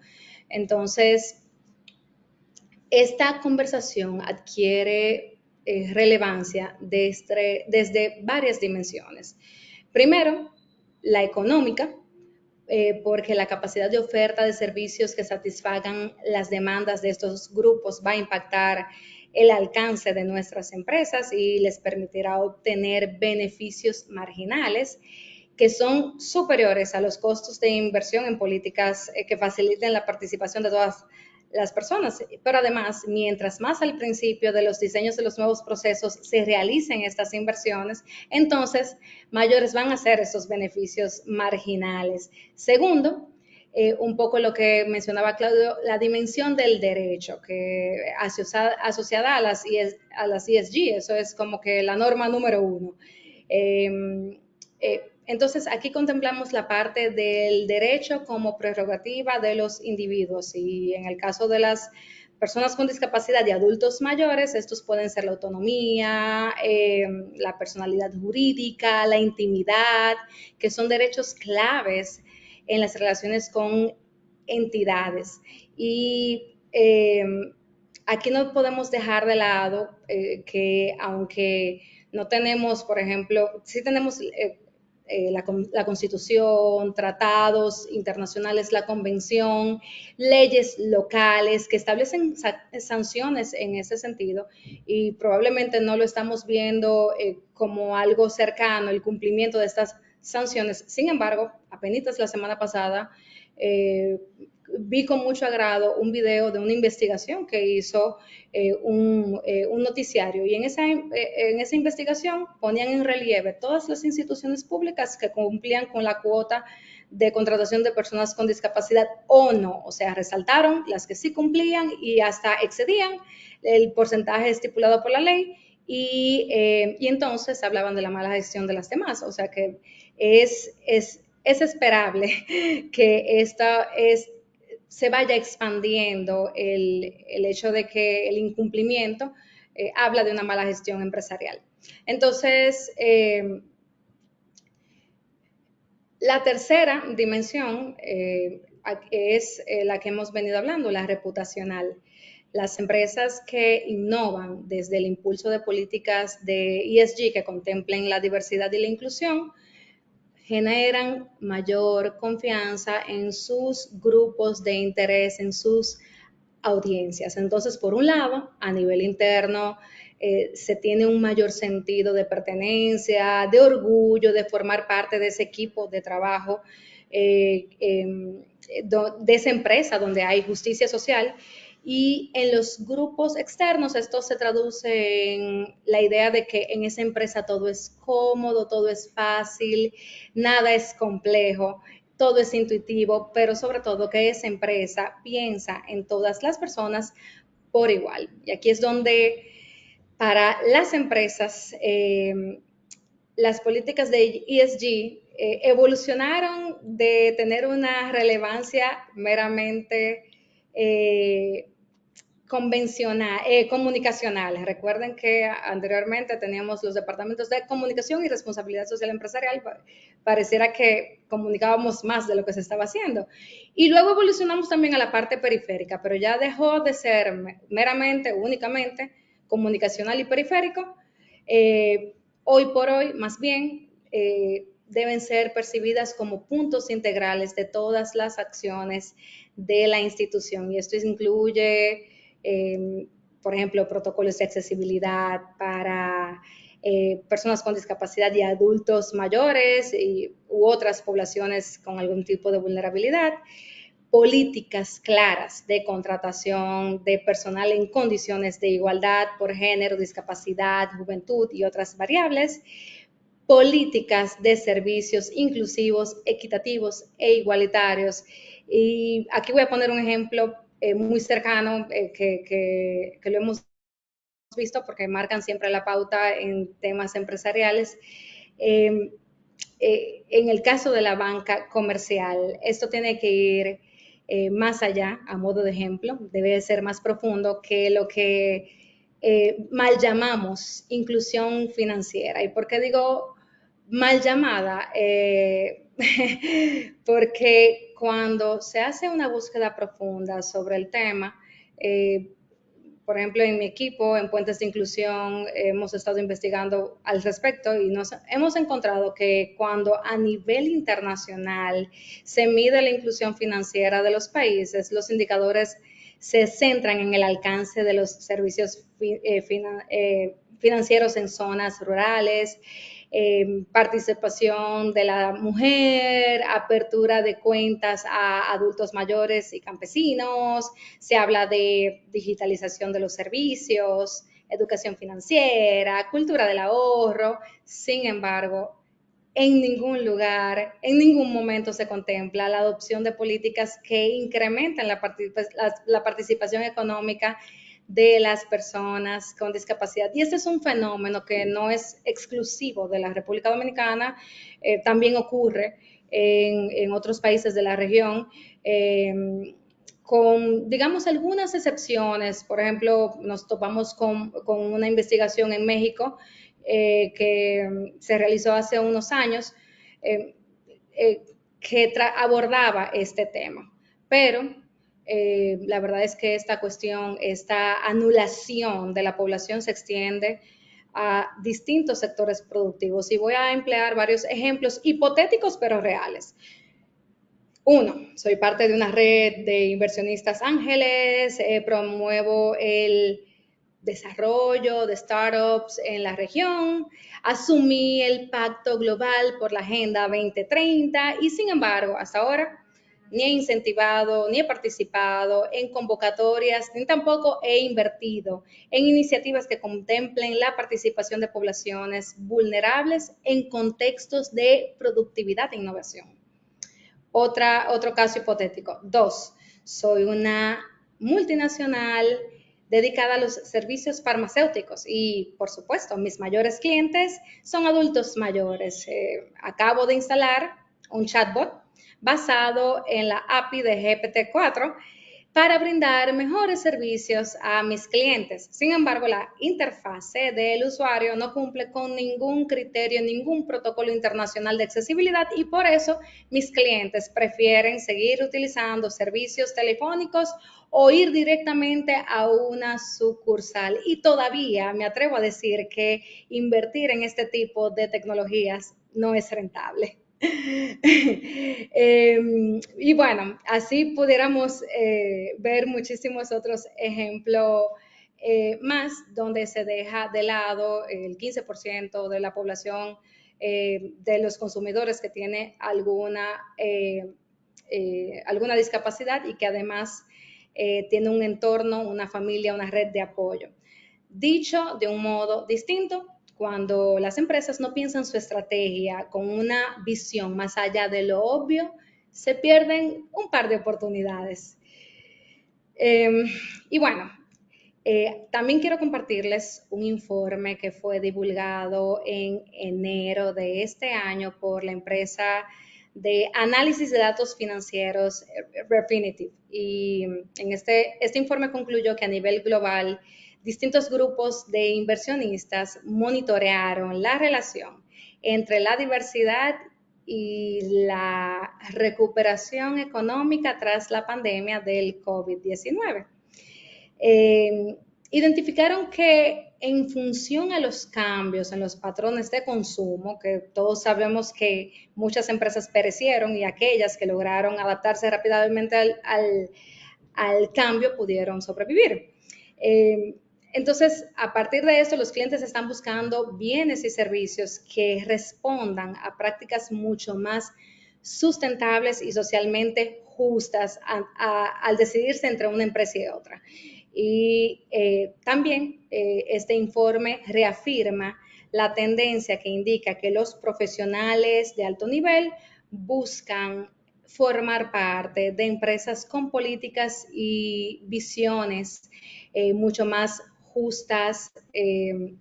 Entonces, esta conversación adquiere relevancia desde varias dimensiones. Primero, la económica, porque la capacidad de oferta de servicios que satisfagan las demandas de estos grupos va a impactar el alcance de nuestras empresas y les permitirá obtener beneficios marginales que son superiores a los costos de inversión en políticas que faciliten la participación de todas las personas. Pero además, mientras más al principio de los diseños de los nuevos procesos se realicen estas inversiones, entonces mayores van a ser esos beneficios marginales. Segundo, un poco lo que mencionaba Claudio, la dimensión del derecho, que asociada a las ESG, eso es como que la norma número 1. Entonces, aquí contemplamos la parte del derecho como prerrogativa de los individuos y en el caso de las personas con discapacidad y adultos mayores, estos pueden ser la autonomía, la personalidad jurídica, la intimidad, que son derechos claves en las relaciones con entidades. Y aquí no podemos dejar de lado que aunque no tenemos, por ejemplo, sí tenemos la Constitución, tratados internacionales, la Convención, leyes locales que establecen sanciones en ese sentido y probablemente no lo estamos viendo como algo cercano, el cumplimiento de estas sanciones. Sin embargo, apenas la semana pasada vi con mucho agrado un video de una investigación que hizo un noticiario y en esa investigación ponían en relieve todas las instituciones públicas que cumplían con la cuota de contratación de personas con discapacidad o no, o sea, resaltaron las que sí cumplían y hasta excedían el porcentaje estipulado por la ley y entonces hablaban de la mala gestión de las demás, o sea que es esperable que se vaya expandiendo el hecho de que el incumplimiento habla de una mala gestión empresarial. Entonces, la tercera dimensión es la que hemos venido hablando, la reputacional. Las empresas que innovan desde el impulso de políticas de ESG que contemplen la diversidad y la inclusión generan mayor confianza en sus grupos de interés, en sus audiencias. Entonces, por un lado, a nivel interno, se tiene un mayor sentido de pertenencia, de orgullo, de formar parte de ese equipo de trabajo, de esa empresa donde hay justicia social. Y en los grupos externos esto se traduce en la idea de que en esa empresa todo es cómodo, todo es fácil, nada es complejo, todo es intuitivo, pero sobre todo que esa empresa piensa en todas las personas por igual. Y aquí es donde para las empresas las políticas de ESG evolucionaron de tener una relevancia meramente comunicacional. Recuerden que anteriormente teníamos los departamentos de comunicación y responsabilidad social empresarial. Pareciera que comunicábamos más de lo que se estaba haciendo. Y luego evolucionamos también a la parte periférica, pero ya dejó de ser meramente, únicamente comunicacional y periférico. Hoy por hoy, más bien, deben ser percibidas como puntos integrales de todas las acciones de la institución. Y esto incluye, por ejemplo, protocolos de accesibilidad para personas con discapacidad y adultos mayores u otras poblaciones con algún tipo de vulnerabilidad, políticas claras de contratación de personal en condiciones de igualdad por género, discapacidad, juventud y otras variables, políticas de servicios inclusivos, equitativos e igualitarios. Y aquí voy a poner un ejemplo muy cercano que lo hemos visto porque marcan siempre la pauta en temas empresariales. En el caso de la banca comercial, esto tiene que ir más allá, a modo de ejemplo, debe ser más profundo que lo que mal llamamos inclusión financiera. ¿Y por qué digo mal llamada? Porque cuando se hace una búsqueda profunda sobre el tema, por ejemplo, en mi equipo, en Puentes de Inclusión, hemos estado investigando al respecto y nos hemos encontrado que cuando a nivel internacional se mide la inclusión financiera de los países, los indicadores se centran en el alcance de los servicios financieros en zonas rurales, participación de la mujer, apertura de cuentas a adultos mayores y campesinos, se habla de digitalización de los servicios, educación financiera, cultura del ahorro. Sin embargo, en ningún lugar, en ningún momento se contempla la adopción de políticas que incrementan la participación económica de las personas con discapacidad. Y este es un fenómeno que no es exclusivo de la República Dominicana, también ocurre en otros países de la región, con, digamos, algunas excepciones. Por ejemplo, nos topamos con una investigación en México que se realizó hace unos años, que abordaba este tema. Pero la verdad es que esta cuestión, esta anulación de la población se extiende a distintos sectores productivos. Y voy a emplear varios ejemplos hipotéticos pero reales. Uno, soy parte de una red de inversionistas ángeles, promuevo el desarrollo de startups en la región, asumí el Pacto Global por la Agenda 2030 y sin embargo, hasta ahora ni he incentivado, ni he participado en convocatorias, ni tampoco he invertido en iniciativas que contemplen la participación de poblaciones vulnerables en contextos de productividad e innovación. Otro caso hipotético. 2, soy una multinacional dedicada a los servicios farmacéuticos y, por supuesto, mis mayores clientes son adultos mayores. Acabo de instalar un chatbot basado en la API de GPT-4 para brindar mejores servicios a mis clientes. Sin embargo, la interfase del usuario no cumple con ningún criterio, ningún protocolo internacional de accesibilidad y por eso mis clientes prefieren seguir utilizando servicios telefónicos o ir directamente a una sucursal. Y todavía me atrevo a decir que invertir en este tipo de tecnologías no es rentable. Y bueno, así pudiéramos ver muchísimos otros ejemplos más donde se deja de lado el 15% de la población de los consumidores que tiene alguna discapacidad y que además tiene un entorno, una familia, una red de apoyo. Dicho de un modo distinto, cuando las empresas no piensan su estrategia con una visión más allá de lo obvio, se pierden un par de oportunidades. Y bueno, también quiero compartirles un informe que fue divulgado en enero de este año por la empresa de análisis de datos financieros Refinitiv. Y en este informe concluyó que a nivel global, distintos grupos de inversionistas monitorearon la relación entre la diversidad y la recuperación económica tras la pandemia del COVID-19. Identificaron que en función a los cambios en los patrones de consumo, que todos sabemos que muchas empresas perecieron y aquellas que lograron adaptarse rápidamente al cambio pudieron sobrevivir. Entonces, a partir de esto, los clientes están buscando bienes y servicios que respondan a prácticas mucho más sustentables y socialmente justas al decidirse entre una empresa y otra. Y también este informe reafirma la tendencia que indica que los profesionales de alto nivel buscan formar parte de empresas con políticas y visiones mucho más justas, que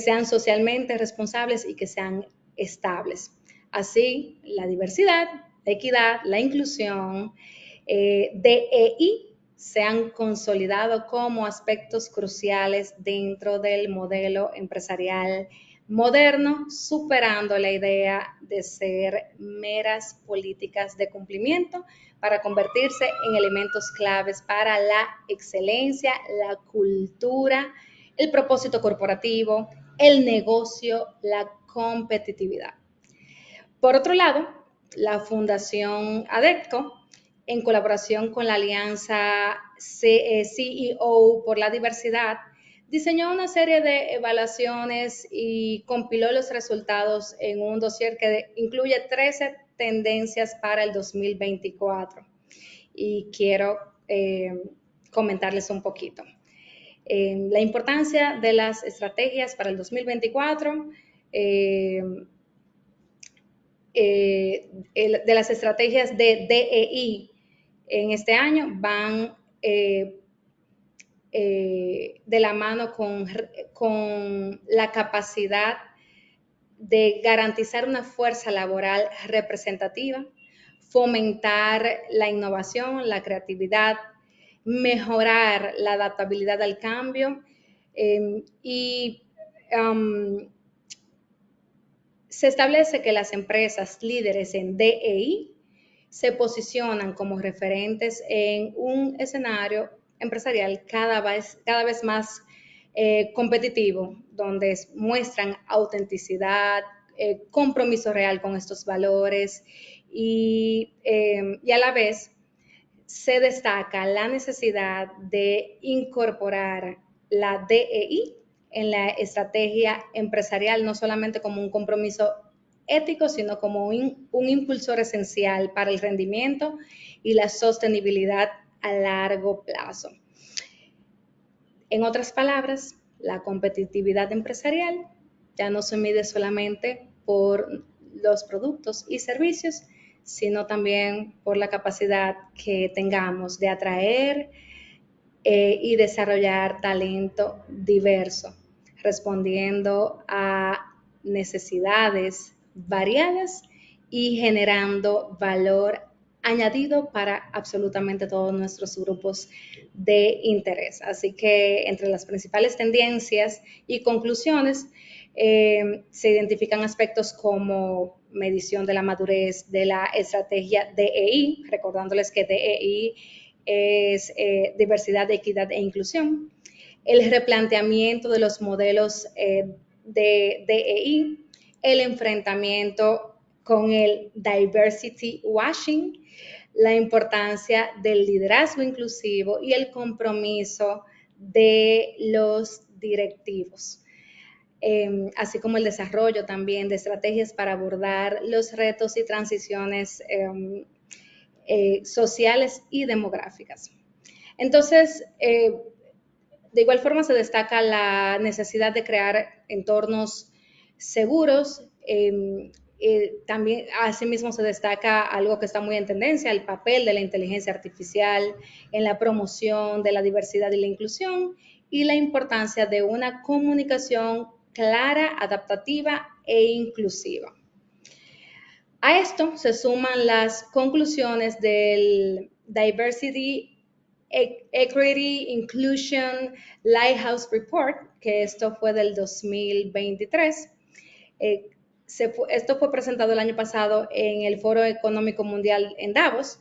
sean socialmente responsables y que sean estables. Así, la diversidad, la equidad, la inclusión, DEI, se han consolidado como aspectos cruciales dentro del modelo empresarial moderno, superando la idea de ser meras políticas de cumplimiento para convertirse en elementos claves para la excelencia, la cultura, el propósito corporativo, el negocio, la competitividad. Por otro lado, la Fundación ADECO, en colaboración con la Alianza CEO por la Diversidad, diseñó una serie de evaluaciones y compiló los resultados en un dossier que incluye 13 tendencias para el 2024. Y quiero comentarles un poquito. La importancia de las estrategias para el 2024, de las estrategias de DEI en este año van de la mano con la capacidad de garantizar una fuerza laboral representativa, fomentar la innovación, la creatividad, mejorar la adaptabilidad al cambio y se establece que las empresas líderes en DEI se posicionan como referentes en un escenario empresarial cada vez más competitivo, donde muestran autenticidad, compromiso real con estos valores y a la vez se destaca la necesidad de incorporar la DEI en la estrategia empresarial, no solamente como un compromiso ético, sino como un impulsor esencial para el rendimiento y la sostenibilidad a largo plazo. En otras palabras, la competitividad empresarial ya no se mide solamente por los productos y servicios, sino también por la capacidad que tengamos de atraer y desarrollar talento diverso, respondiendo a necesidades variadas y generando valor añadido para absolutamente todos nuestros grupos de interés. Así que entre las principales tendencias y conclusiones se identifican aspectos como medición de la madurez de la estrategia DEI, recordándoles que DEI es diversidad, equidad e inclusión, el replanteamiento de los modelos de DEI, el enfrentamiento con el diversity washing, la importancia del liderazgo inclusivo y el compromiso de los directivos. Así como el desarrollo también de estrategias para abordar los retos y transiciones sociales y demográficas. Entonces, de igual forma se destaca la necesidad de crear entornos seguros. También, asimismo, se destaca algo que está muy en tendencia, el papel de la inteligencia artificial en la promoción de la diversidad y la inclusión y la importancia de una comunicación clara, adaptativa e inclusiva. A esto se suman las conclusiones del Diversity, Equity, Inclusion Lighthouse Report, que esto fue del 2023. Esto fue presentado el año pasado en el Foro Económico Mundial en Davos.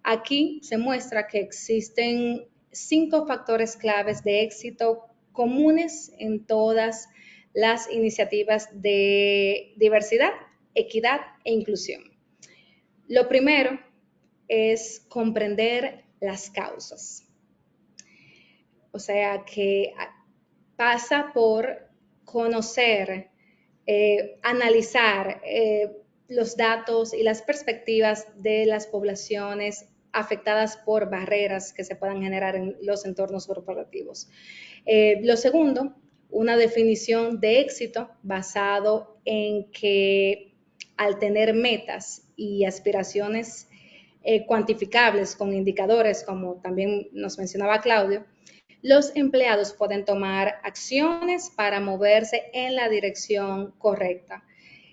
Aquí se muestra que existen 5 factores claves de éxito comunes en todas las iniciativas de diversidad, equidad e inclusión. Lo primero es comprender las causas. O sea, que pasa por conocer, analizar los datos y las perspectivas de las poblaciones afectadas por barreras que se puedan generar en los entornos corporativos. Lo segundo, una definición de éxito basado en que al tener metas y aspiraciones cuantificables con indicadores, como también nos mencionaba Claudio, los empleados pueden tomar acciones para moverse en la dirección correcta.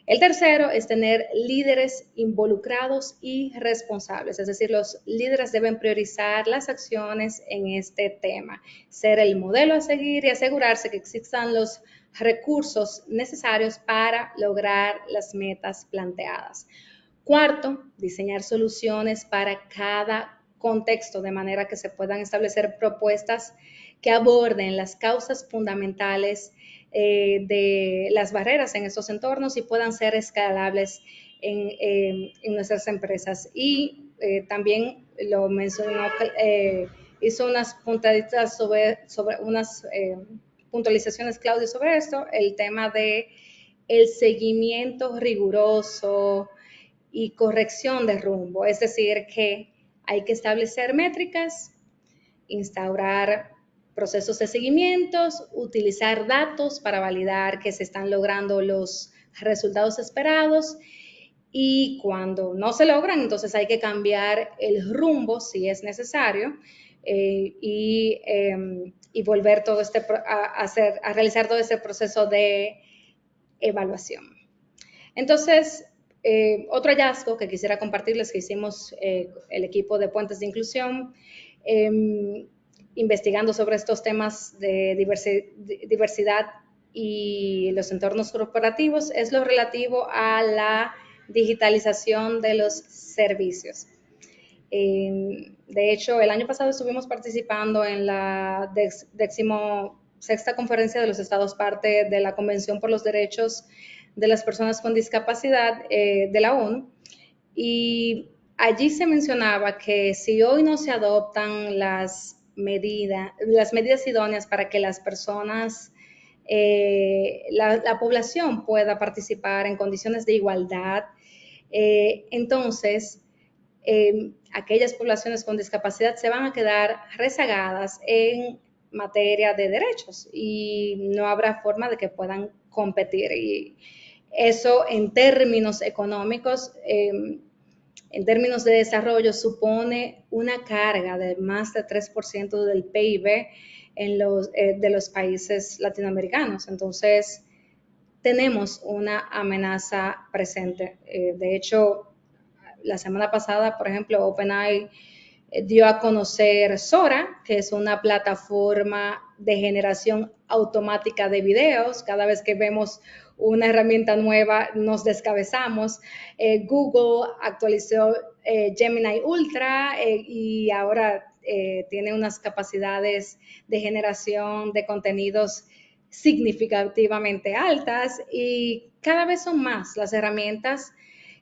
El tercero es tener líderes involucrados y responsables, es decir, los líderes deben priorizar las acciones en este tema, ser el modelo a seguir y asegurarse que existan los recursos necesarios para lograr las metas planteadas. Cuarto, diseñar soluciones para cada contexto de manera que se puedan establecer propuestas que aborden las causas fundamentales de las barreras en estos entornos y puedan ser escalables en nuestras empresas. Y también lo mencionó, hizo unas puntaditas sobre unas puntualizaciones, Claudio, sobre esto, el tema de el seguimiento riguroso y corrección de rumbo, es decir, que hay que establecer métricas, instaurar procesos de seguimientos, utilizar datos para validar que se están logrando los resultados esperados y cuando no se logran, entonces hay que cambiar el rumbo si es necesario y y volver todo a realizar todo este proceso de evaluación. Entonces, otro hallazgo que quisiera compartirles que hicimos el equipo de Puentes de Inclusión, investigando sobre estos temas de diversidad y los entornos corporativos, es lo relativo a la digitalización de los servicios. De hecho, el año pasado estuvimos participando en la 16ª Conferencia de los Estados parte de la Convención por los Derechos de las Personas con Discapacidad de la ONU, y allí se mencionaba que si hoy no se adoptan las medidas idóneas para que las personas, la población pueda participar en condiciones de igualdad, entonces aquellas poblaciones con discapacidad se van a quedar rezagadas en materia de derechos y no habrá forma de que puedan competir. Y eso en términos económicos, en términos de desarrollo, supone una carga de más de 3% del PIB de los países latinoamericanos. Entonces, tenemos una amenaza presente. De hecho, la semana pasada, por ejemplo, OpenAI dio a conocer Sora, que es una plataforma de generación automática de videos. Cada vez que vemos una herramienta nueva, nos descabezamos. Google actualizó Gemini Ultra y ahora tiene unas capacidades de generación de contenidos significativamente altas, y cada vez son más las herramientas,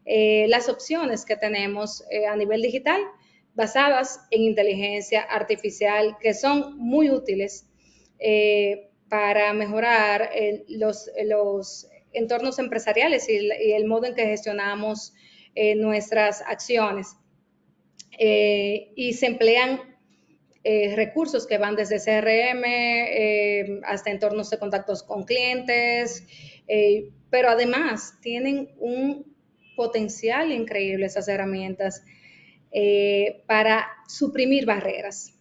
las opciones que tenemos a nivel digital basadas en inteligencia artificial, que son muy útiles para mejorar los entornos empresariales y el modo en que gestionamos nuestras acciones. Y se emplean recursos que van desde CRM hasta entornos de contactos con clientes, pero además tienen un potencial increíble esas herramientas para suprimir barreras.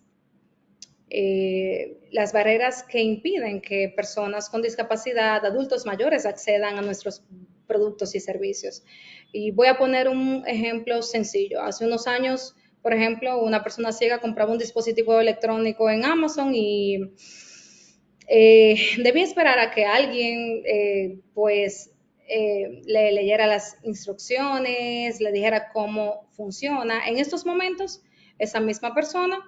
Las barreras que impiden que personas con discapacidad, adultos mayores, accedan a nuestros productos y servicios. Y voy a poner un ejemplo sencillo. Hace unos años, por ejemplo, una persona ciega compraba un dispositivo electrónico en Amazon y debía esperar a que alguien le leyera las instrucciones, le dijera cómo funciona. En estos momentos, esa misma persona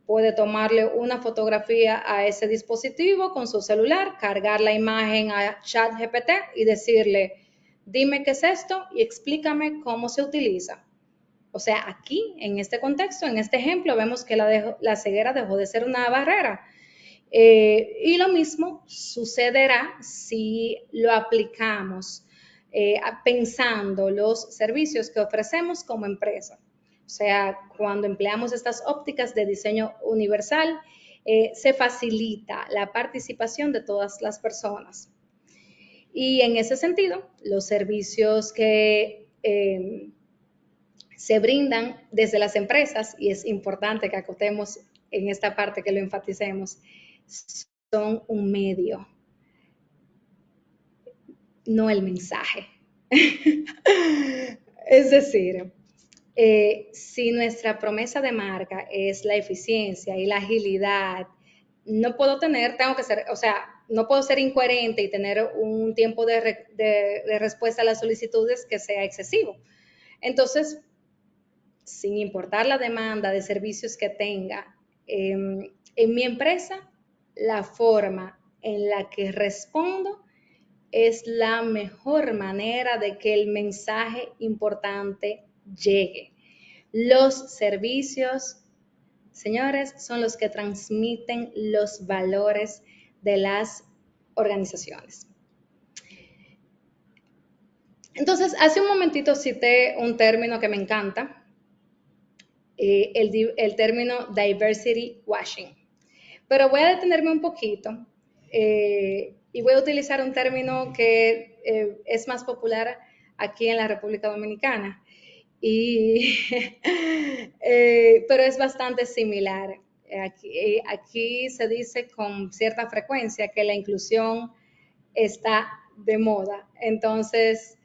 puede tomarle una fotografía a ese dispositivo con su celular, cargar la imagen a ChatGPT y decirle, dime qué es esto y explícame cómo se utiliza. O sea, aquí, en este contexto, en este ejemplo, vemos que la ceguera dejó de ser una barrera. Y lo mismo sucederá si lo aplicamos pensando los servicios que ofrecemos como empresa. O sea, cuando empleamos estas ópticas de diseño universal, se facilita la participación de todas las personas. Y en ese sentido, los servicios que se brindan desde las empresas, y es importante que acotemos en esta parte, que lo enfaticemos, son un medio, no el mensaje. Es decir, si nuestra promesa de marca es la eficiencia y la agilidad, no puedo ser incoherente y tener un tiempo de respuesta a las solicitudes que sea excesivo. Entonces, sin importar la demanda de servicios que tenga, en mi empresa, la forma en la que respondo es la mejor manera de que el mensaje importante llegue. Los servicios, señores, son los que transmiten los valores de las organizaciones. Entonces, hace un momentito cité un término que me encanta, el término diversity washing. Pero voy a detenerme un poquito y voy a utilizar un término que es más popular aquí en la República Dominicana, pero es bastante similar. Aquí se dice con cierta frecuencia que la inclusión está de moda. Entonces,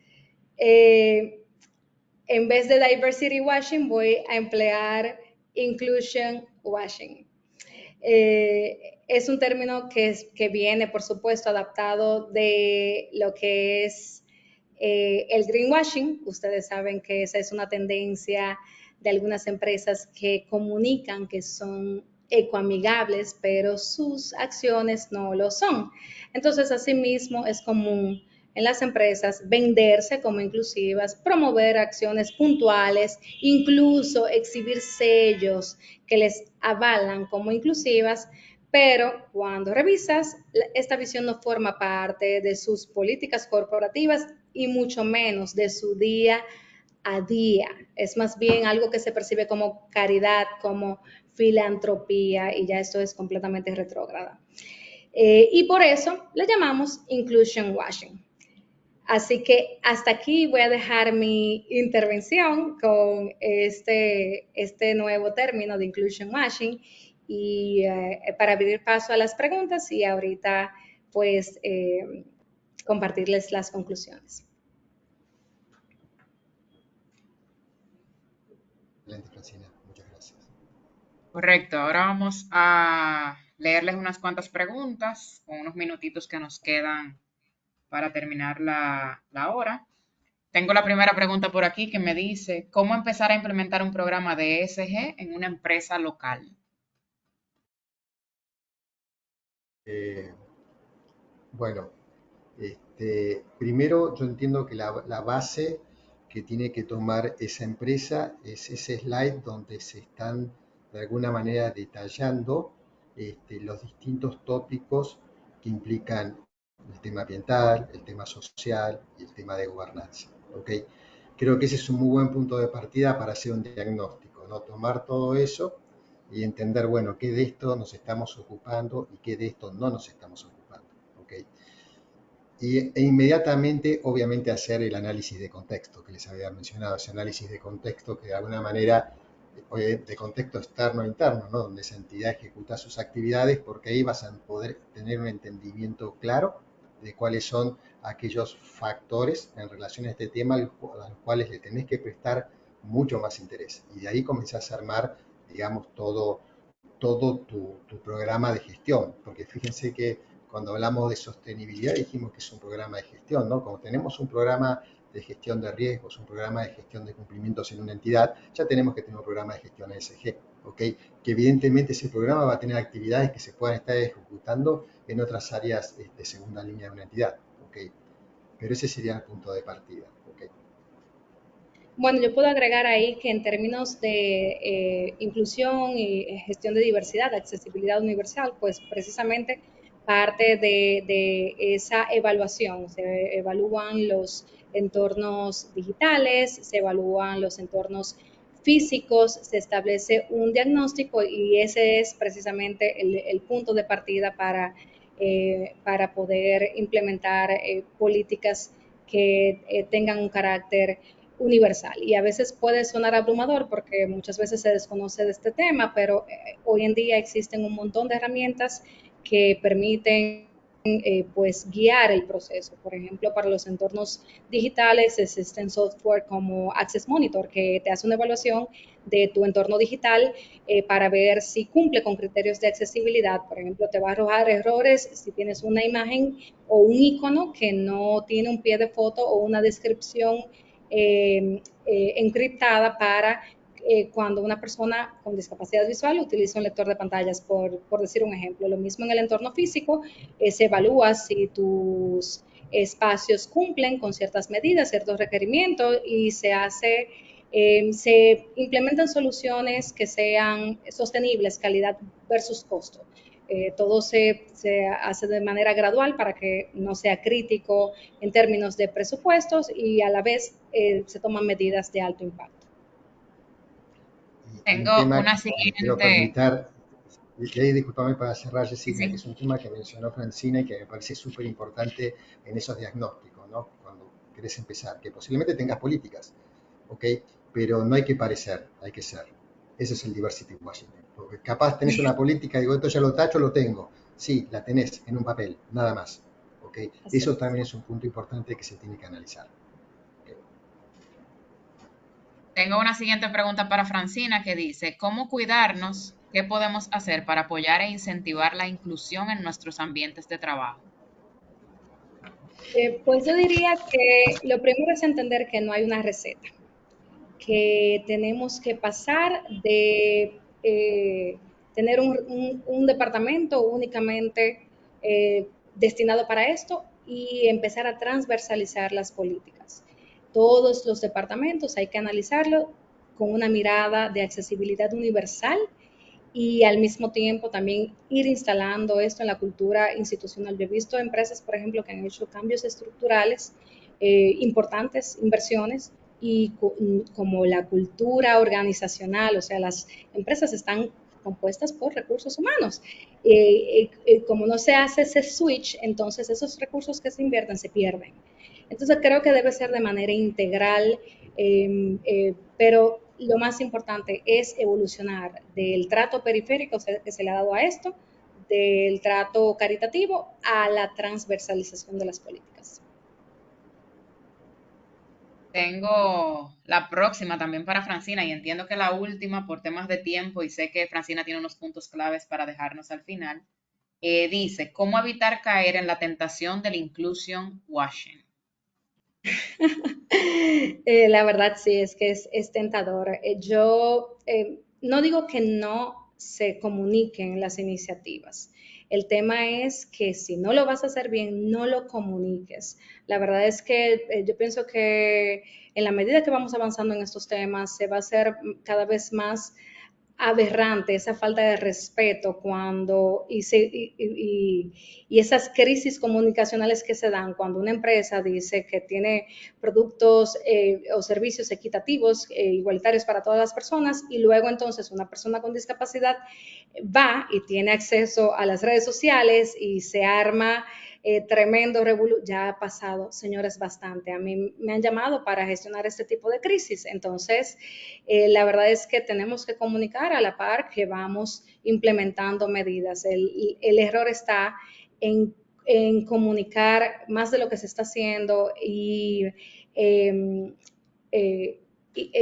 en vez de diversity washing, voy a emplear inclusion washing. Es un término que viene, por supuesto, adaptado de lo que es el greenwashing. Ustedes saben que esa es una tendencia de algunas empresas que comunican que son ecoamigables, pero sus acciones no lo son. Entonces, asimismo, es común en las empresas venderse como inclusivas, promover acciones puntuales, incluso exhibir sellos que les avalan como inclusivas, pero cuando revisas, esta visión no forma parte de sus políticas corporativas y mucho menos de su día a día. Es más bien algo que se percibe como caridad, como filantropía, y ya esto es completamente retrógrada. Y por eso le llamamos inclusion washing. Así que hasta aquí voy a dejar mi intervención con este nuevo término de inclusion washing y para abrir paso a las preguntas y ahorita pues compartirles las conclusiones. Excelente, Francina. Muchas gracias. Correcto, ahora vamos a leerles unas cuantas preguntas con unos minutitos que nos quedan para terminar la hora. Tengo la primera pregunta por aquí que me dice, ¿cómo empezar a implementar un programa de ESG en una empresa local? Bueno, primero yo entiendo que la base que tiene que tomar esa empresa es ese slide donde se están de alguna manera detallando los distintos tópicos que implican el tema ambiental, el tema social y el tema de gobernanza. ¿Okay? Creo que ese es un muy buen punto de partida para hacer un diagnóstico, ¿no? Tomar todo eso y entender, bueno, qué de esto nos estamos ocupando y qué de esto no nos estamos ocupando. ¿Okay? E inmediatamente, obviamente, hacer el análisis de contexto que les había mencionado, ese análisis de contexto que de alguna manera, de contexto externo e interno, ¿no? Donde esa entidad ejecuta sus actividades, porque ahí vas a poder tener un entendimiento claro de cuáles son aquellos factores en relación a este tema a los cuales le tenés que prestar mucho más interés. Y de ahí comenzás a armar, digamos, todo tu programa de gestión, porque fíjense que cuando hablamos de sostenibilidad dijimos que es un programa de gestión, ¿no? Como tenemos un programa de gestión de riesgos, un programa de gestión de cumplimientos en una entidad, ya tenemos que tener un programa de gestión ESG, ¿ok? Que evidentemente ese programa va a tener actividades que se puedan estar ejecutando en otras áreas de segunda línea de una entidad, ¿ok? Pero ese sería el punto de partida, ¿ok? Bueno, yo puedo agregar ahí que en términos de inclusión y gestión de diversidad, accesibilidad universal, pues precisamente parte de esa evaluación. Se evalúan los entornos digitales, se evalúan los entornos físicos, se establece un diagnóstico y ese es precisamente el punto de partida para poder implementar políticas que tengan un carácter universal. Y a veces puede sonar abrumador porque muchas veces se desconoce de este tema, pero hoy en día existen un montón de herramientas que permiten pues guiar el proceso. Por ejemplo, para los entornos digitales existen software como Access Monitor que te hace una evaluación de tu entorno digital para ver si cumple con criterios de accesibilidad. Por ejemplo, te va a arrojar errores si tienes una imagen o un icono que no tiene un pie de foto o una descripción encriptada para cuando una persona con discapacidad visual utiliza un lector de pantallas, por decir un ejemplo. Lo mismo en el entorno físico, se evalúa si tus espacios cumplen con ciertas medidas, ciertos requerimientos y se implementan soluciones que sean sostenibles, calidad versus costo. Todo se hace de manera gradual para que no sea crítico en términos de presupuestos y a la vez se toman medidas de alto impacto. Y un Tengo tema una que me quiero siguiente, permitir, y ahí discúlpame para cerrar, sí, Jessica, que sí. es un tema que mencionó Francina y que me parece súper importante en esos diagnósticos, ¿no? Cuando querés empezar, que posiblemente tengas políticas, ¿ok? Pero no hay que parecer, hay que ser. Ese es el diversity washing. Porque capaz tenés una política y digo, esto ya lo tacho, lo tengo. Sí, la tenés en un papel, nada más. ¿Okay? Eso también es un punto importante que se tiene que analizar. Okay. Tengo una siguiente pregunta para Francina que dice, ¿cómo cuidarnos? ¿Qué podemos hacer para apoyar e incentivar la inclusión en nuestros ambientes de trabajo? Pues yo diría que lo primero es entender que no hay una receta, que tenemos que pasar de tener un departamento únicamente destinado para esto y empezar a transversalizar las políticas. Todos los departamentos hay que analizarlo con una mirada de accesibilidad universal y al mismo tiempo también ir instalando esto en la cultura institucional. Yo he visto empresas, por ejemplo, que han hecho cambios estructurales, importantes inversiones, y como la cultura organizacional, o sea, las empresas están compuestas por recursos humanos. Como no se hace ese switch, entonces esos recursos que se invierten se pierden. Entonces creo que debe ser de manera integral, pero lo más importante es evolucionar del trato periférico que se le ha dado a esto, del trato caritativo a la transversalización de las políticas. Tengo la próxima también para Francina y entiendo que la última por temas de tiempo y sé que Francina tiene unos puntos claves para dejarnos al final. Dice, ¿cómo evitar caer en la tentación del inclusion washing? La verdad sí, es que es tentador. Yo no digo que no se comuniquen las iniciativas. El tema es que si no lo vas a hacer bien, no lo comuniques. La verdad es que yo pienso que en la medida que vamos avanzando en estos temas, se va a hacer cada vez más aberrante esa falta de respeto cuando y esas crisis comunicacionales que se dan cuando una empresa dice que tiene productos o servicios equitativos, igualitarios para todas las personas, y luego entonces una persona con discapacidad va y tiene acceso a las redes sociales y se arma tremendo revolú. Ya ha pasado, señores, bastante. A mí me han llamado para gestionar este tipo de crisis. Entonces, la verdad es que tenemos que comunicar a la par que vamos implementando medidas. El error está en comunicar más de lo que se está haciendo y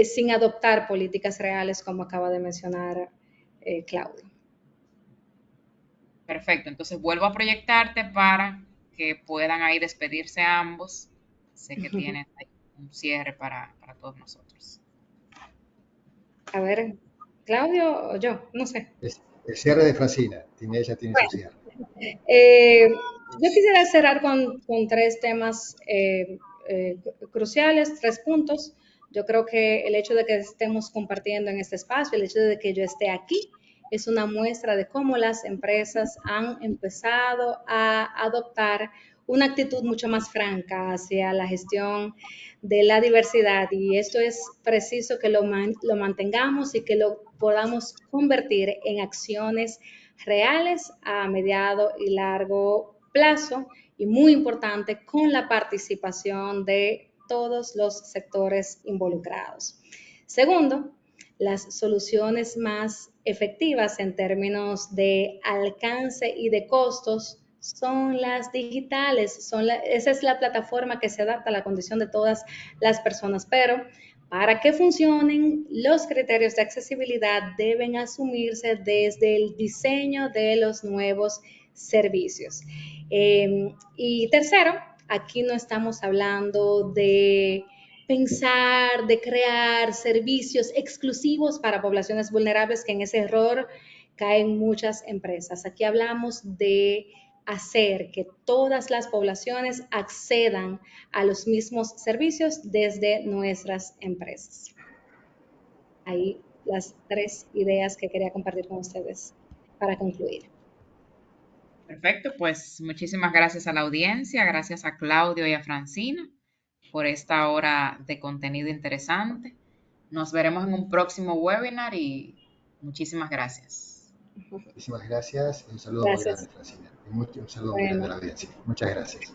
sin adoptar políticas reales, como acaba de mencionar Claudio. Perfecto, entonces vuelvo a proyectarte para que puedan ahí despedirse ambos. Sé que tienen ahí un cierre para todos nosotros. A ver, Claudio o yo, no sé. El cierre de Francina, ella tiene su cierre. Yo quisiera cerrar con tres temas cruciales, tres puntos. Yo creo que el hecho de que estemos compartiendo en este espacio, el hecho de que yo esté aquí, es una muestra de cómo las empresas han empezado a adoptar una actitud mucho más franca hacia la gestión de la diversidad, y esto es preciso que lo mantengamos y que lo podamos convertir en acciones reales a mediado y largo plazo, y muy importante, con la participación de todos los sectores involucrados. Segundo, las soluciones más efectivas en términos de alcance y de costos son las digitales, esa es la plataforma que se adapta a la condición de todas las personas, pero para que funcionen, los criterios de accesibilidad deben asumirse desde el diseño de los nuevos servicios. Y tercero, aquí no estamos hablando de pensar, de crear servicios exclusivos para poblaciones vulnerables, que en ese error caen muchas empresas. Aquí hablamos de hacer que todas las poblaciones accedan a los mismos servicios desde nuestras empresas. Ahí las tres ideas que quería compartir con ustedes para concluir. Perfecto, pues muchísimas gracias a la audiencia, gracias a Claudio y a Francina por esta hora de contenido interesante. Nos veremos en un próximo webinar y muchísimas gracias. Muchísimas gracias y un saludo muy grande, Gracias. Francina. Y un saludo muy grande a Bueno. la audiencia. Muchas gracias.